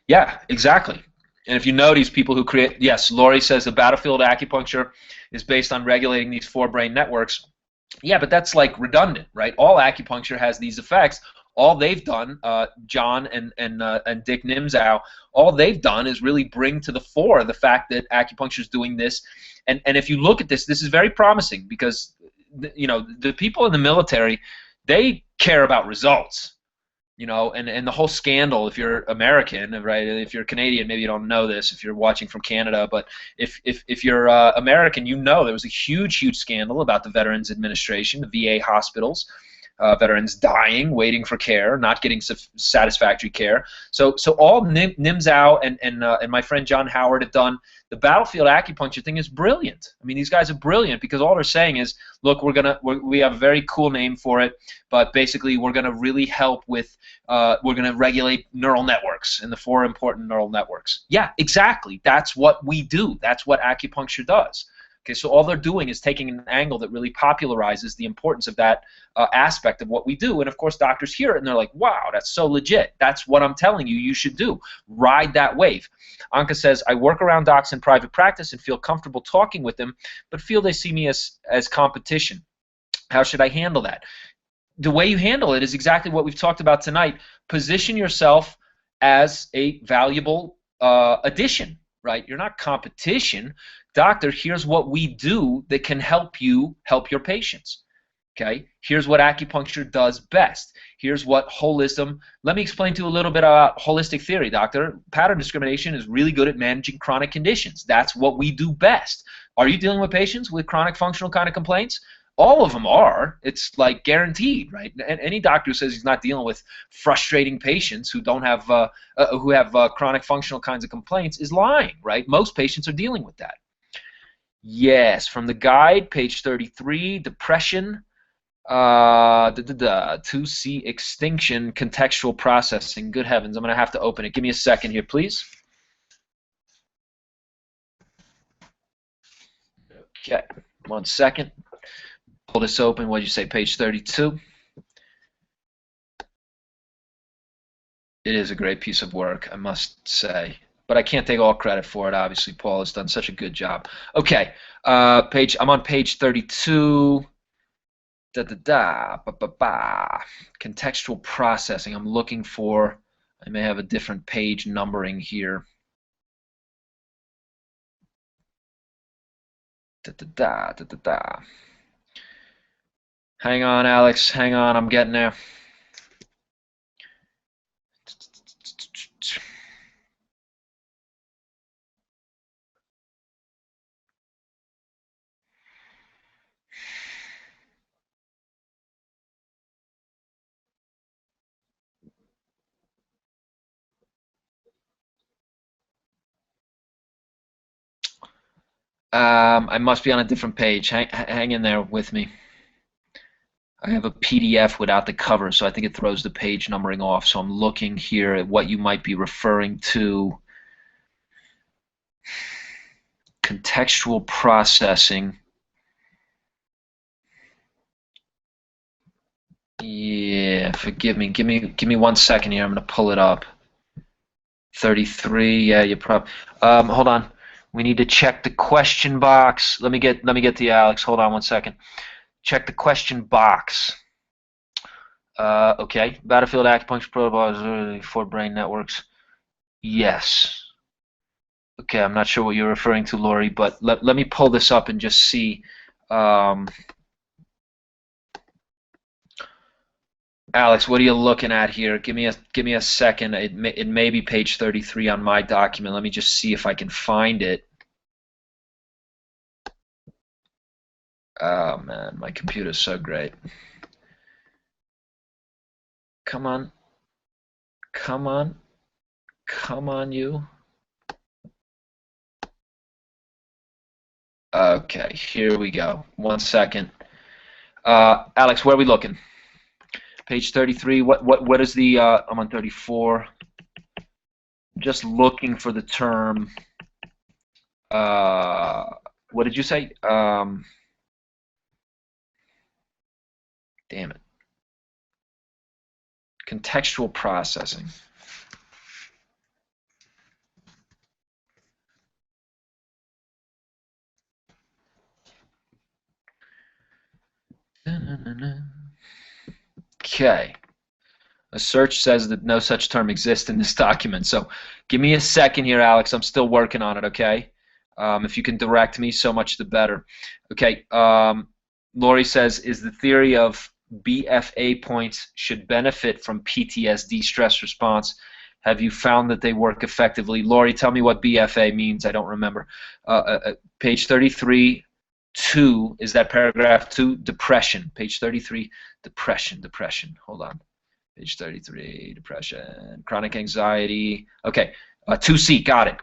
Yeah, exactly. And if you notice, people who create, yes, Lori says the battlefield acupuncture is based on regulating these 4 brain networks. Yeah, but that's like redundant, right? All acupuncture has these effects. All they've done, John and Dick Nimzow, all they've done is really bring to the fore the fact that acupuncture is doing this. And if you look at this, this is very promising because the people in the military, they care about results. And the whole scandal, if you're American, right? If you're Canadian, maybe you don't know this if you're watching from Canada, but if you're American, there was a huge scandal about the Veterans Administration, the VA hospitals, veterans dying, waiting for care, not getting satisfactory care. So all Nimzow and my friend John Howard have done. The battlefield acupuncture thing is brilliant. I mean, these guys are brilliant because all they're saying is, look, we have a very cool name for it, but basically we're gonna really help with we're gonna regulate neural networks and the 4 important neural networks. Yeah, exactly. That's what we do. That's what acupuncture does. Okay, so all they're doing is taking an angle that really popularizes the importance of that aspect of what we do. And of course, doctors hear it and they're like, wow, that's so legit. That's what I'm telling you should do. Ride that wave. Anka says, I work around docs in private practice and feel comfortable talking with them, but feel they see me as competition. How should I handle that? The way you handle it is exactly what we've talked about tonight. Position yourself as a valuable addition, right? You're not competition. Doctor, here's what we do that can help you help your patients. Okay, here's what acupuncture does best. Here's what holism. Let me explain to you a little bit about holistic theory, doctor. Pattern discrimination is really good at managing chronic conditions. That's what we do best. Are you dealing with patients with chronic functional kind of complaints? All of them are. It's like guaranteed, right? And any doctor who says he's not dealing with frustrating patients who don't have chronic functional kinds of complaints is lying, right? Most patients are dealing with that. Yes, from the guide, page 33, depression. 2C extinction, contextual processing. Good heavens, I'm going to have to open it. Give me a second here, please. Okay, 1 second. Pull this open. What did you say, page 32? It is a great piece of work, I must say. But I can't take all credit for it, obviously. Paul has done such a good job. Okay, I'm on page 32. Contextual processing. I'm looking for, I may have a different page numbering here. Hang on, Alex. Hang on. I'm getting there. I must be on a different page. Hang in there with me. I have a PDF without the cover, so I think it throws the page numbering off. So I'm looking here at what you might be referring to. Contextual processing. Yeah, forgive me. Give me 1 second here. I'm going to pull it up. 33. Yeah, you probably. Hold on. We need to check the question box. Let me get to you, Alex. Hold on 1 second. Check the question box. Okay. Battlefield acupuncture protocols for brain networks. Yes. Okay, I'm not sure what you're referring to, Lori, but let me pull this up and just see. Alex, what are you looking at here? Give me a second. It may be page 33 on my document. Let me just see if I can find it. Oh man, my computer's so great. Come on. Come on. Come on, you. Okay, here we go. 1 second. Alex, where are we looking? Page 33. What is the? I'm on 34. Just looking for the term. What did you say? Damn it. Contextual processing. Okay. A search says that no such term exists in this document. So give me a second here, Alex. I'm still working on it, okay? If you can direct me, so much the better. Okay. Lori says, is the theory of BFA points should benefit from PTSD stress response? Have you found that they work effectively? Lori, tell me what BFA means. I don't remember. Page 33. 2, is that paragraph 2? Depression. Page 33, depression. Hold on. Page 33, depression, chronic anxiety. Okay, 2C, got it.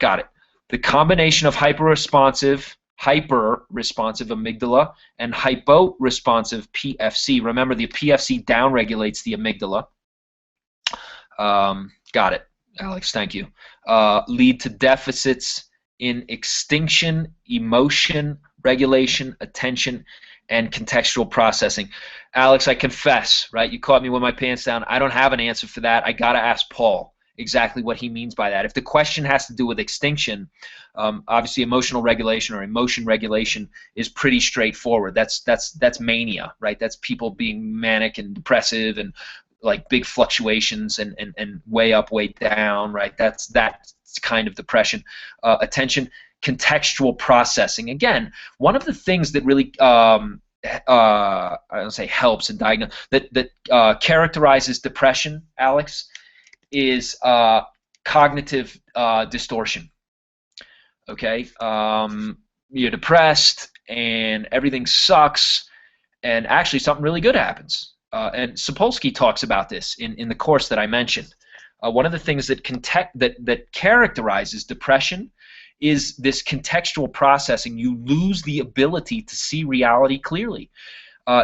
The combination of hyper-responsive amygdala and hypo-responsive PFC. Remember, the PFC downregulates the amygdala. Got it, Alex, thank you. Lead to deficits in extinction, emotion, regulation, attention, and contextual processing. Alex, I confess, right? You caught me with my pants down. I don't have an answer for that. I gotta ask Paul. exactly what he means by that. If the question has to do with extinction, obviously emotional regulation or emotion regulation is pretty straightforward. That's mania, right? That's people being manic and depressive and like big fluctuations and way up, way down, right? That's kind of depression. Attention, contextual processing. Again, one of the things that really I don't say helps and diagnose that characterizes depression, Alex, is cognitive distortion. Okay, you're depressed and everything sucks, and actually something really good happens. And Sapolsky talks about this in the course that I mentioned. One of the things that that characterizes depression is this contextual processing. You lose the ability to see reality clearly.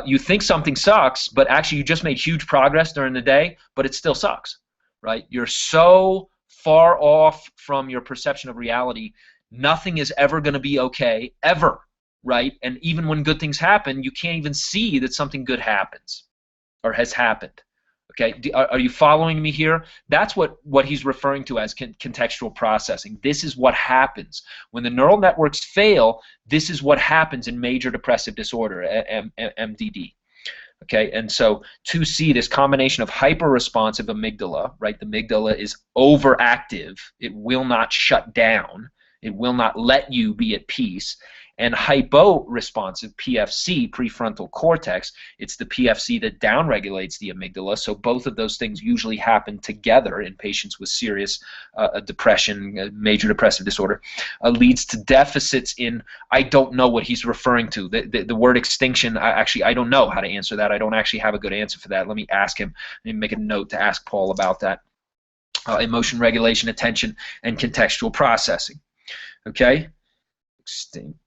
You think something sucks, but actually you just made huge progress during the day, but it still sucks, right? You're so far off from your perception of reality, nothing is ever going to be okay, ever, right? And even when good things happen, you can't even see that something good happens or has happened. Okay, are you following me here? That's what he's referring to as contextual processing. This is what happens when the neural networks fail. This is what happens in major depressive disorder, MDD. Okay, and so 2C, this combination of hyper-responsive amygdala, right? The amygdala is overactive. It will not shut down. It will not let you be at peace. And hypo-responsive, PFC, prefrontal cortex, it's the PFC that downregulates the amygdala. So both of those things usually happen together in patients with serious depression, major depressive disorder, leads to deficits in, I don't know what he's referring to. The word extinction, I don't know how to answer that. I don't actually have a good answer for that. Let me ask him. Let me make a note to ask Paul about that. Emotion regulation, attention, and contextual processing. Okay? Extinction.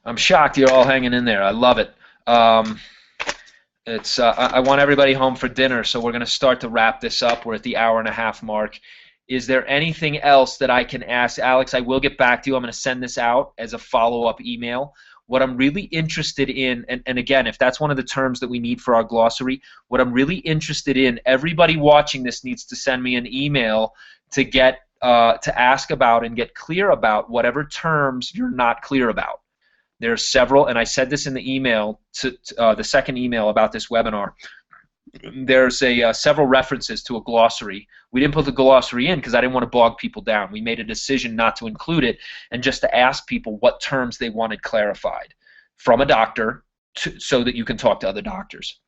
I'm shocked you're all hanging in there. I love it. I want everybody home for dinner, so we're going to start to wrap this up. We're at the hour-and-a-half mark. Is there anything else that I can ask? Alex, I will get back to you. I'm going to send this out as a follow-up email. What I'm really interested in, and again, if that's one of the terms that we need for our glossary, what I'm really interested in, everybody watching this needs to send me an email to get to ask about and get clear about whatever terms you're not clear about. There are several, and I said this in the email, the second email about this webinar. There's several references to a glossary. We didn't put the glossary in because I didn't want to bog people down. We made a decision not to include it and just to ask people what terms they wanted clarified from a doctor so that you can talk to other doctors.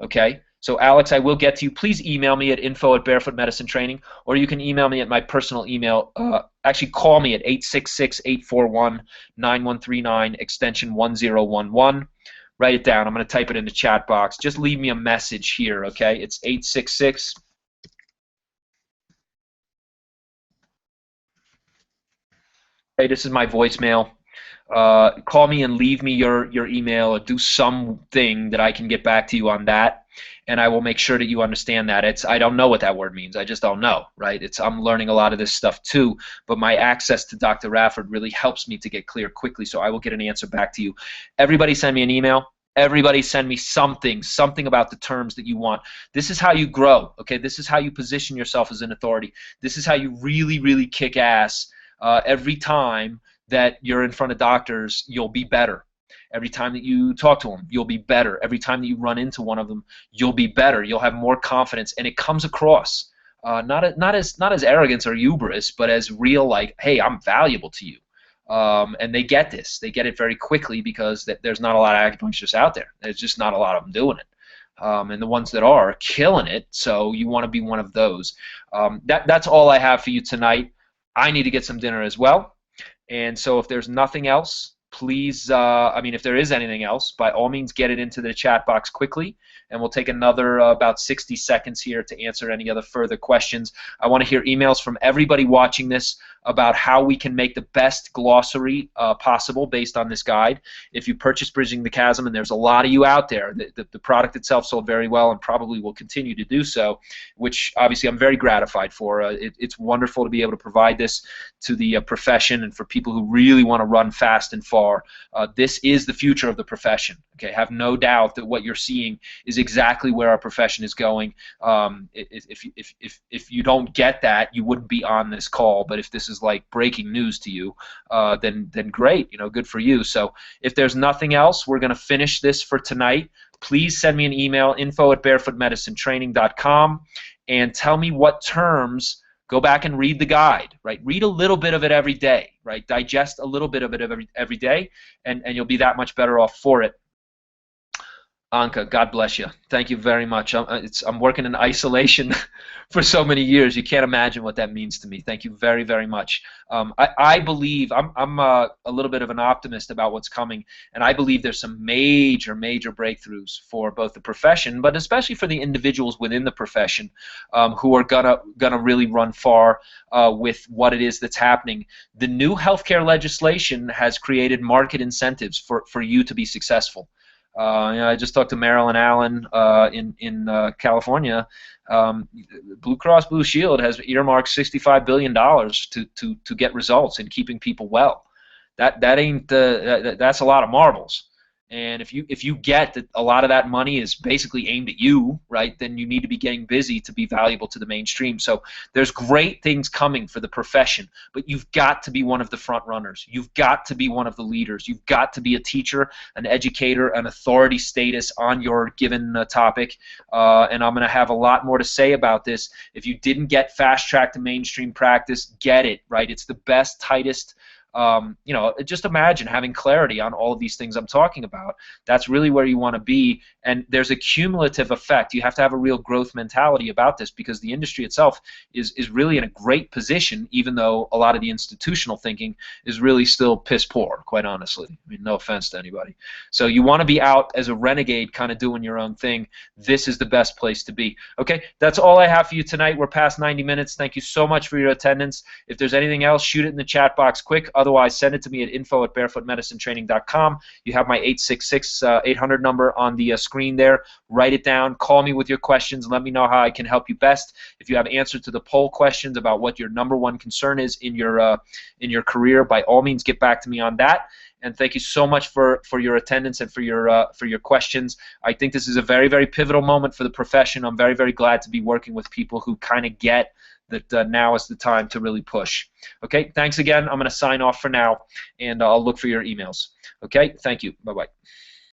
Okay? So Alex, I will get to you. Please email me at info@barefootmedicinetraining, or you can email me at my personal email. Actually, call me at 866-841-9139, extension 1011. Write it down. I'm going to type it in the chat box. Just leave me a message here, okay? It's 866. Hey, this is my voicemail. Call me and leave me your email, or do something that I can get back to you on that, and I will make sure that you understand that. I don't know what that word means. I just don't know, right? I'm learning a lot of this stuff too, but my access to Dr. Rafford really helps me to get clear quickly, so I will get an answer back to you. Everybody send me an email. Everybody send me something about the terms that you want. This is how you grow, okay? This is how you position yourself as an authority. This is how you really, really kick ass every time that you're in front of doctors. You'll be better. Every time that you talk to them, you'll be better. Every time that you run into one of them, you'll be better. You'll have more confidence, and it comes across not as arrogance or hubris, but as real, like, hey, I'm valuable to you. And they get this. They get it very quickly because there's not a lot of acupuncturists out there. There's just not a lot of them doing it. And the ones that are killing it, so you want to be one of those. That's all I have for you tonight. I need to get some dinner as well. And so if there's nothing else, please, if there is anything else, by all means get it into the chat box quickly, and we'll take another about 60 seconds here to answer any other further questions. I want to hear emails from everybody watching this about how we can make the best glossary possible based on this guide. If you purchase Bridging the Chasm, and there's a lot of you out there, the product itself sold very well and probably will continue to do so, which obviously I'm very gratified for. It's wonderful to be able to provide this to the profession and for people who really want to run fast and far. are. This is the future of the profession. Okay, have no doubt that what you're seeing is exactly where our profession is going. If you don't get that, you wouldn't be on this call. But if this is like breaking news to you, then great, good for you. So if there's nothing else, we're going to finish this for tonight. Please send me an email, info@barefootmedicinetraining.com, and tell me what terms. Go back and read the guide, right? Read a little bit of it every day, right? Digest a little bit of it every day, and you'll be that much better off for it. Anka, God bless you. Thank you very much. I'm working in isolation for so many years. You can't imagine what that means to me. Thank you very, very much. I believe I'm a little bit of an optimist about what's coming, and I believe there's some major, major breakthroughs for both the profession, but especially for the individuals within the profession who are gonna really run far with what it is that's happening. The new healthcare legislation has created market incentives for you to be successful. I just talked to Marilyn Allen in California. Blue Cross Blue Shield has earmarked $65 billion to get results in keeping people well. That ain't that's a lot of marbles. And if you get that a lot of that money is basically aimed at you, right, then you need to be getting busy to be valuable to the mainstream. So there's great things coming for the profession, but you've got to be one of the front runners. You've got to be one of the leaders. You've got to be a teacher, an educator, an authority status on your given topic. And I'm going to have a lot more to say about this. If you didn't get fast track to mainstream practice, get it, right? It's the best, tightest. Just imagine having clarity on all of these things I'm talking about. That's really where you want to be, and there's a cumulative effect. You have to have a real growth mentality about this because the industry itself is really in a great position, even though a lot of the institutional thinking is really still piss poor, quite honestly. I mean, no offense to anybody. So you want to be out as a renegade, kind of doing your own thing. This is the best place to be. Okay, that's all I have for you tonight. We're past 90 minutes. Thank you so much for your attendance. If there's anything else, shoot it in the chat box quick. Otherwise, send it to me at info@barefootmedicinetraining.com. You have my 866-800 number on the screen there. Write it down. Call me with your questions. Let me know how I can help you best. If you have answers to the poll questions about what your #1 concern is in your career, by all means, get back to me on that. And thank you so much for your attendance and for your questions. I think this is a very, very pivotal moment for the profession. I'm very, very glad to be working with people who kind of get that now is the time to really push. Okay, thanks again. I'm going to sign off for now, and I'll look for your emails. Okay, thank you. Bye-bye.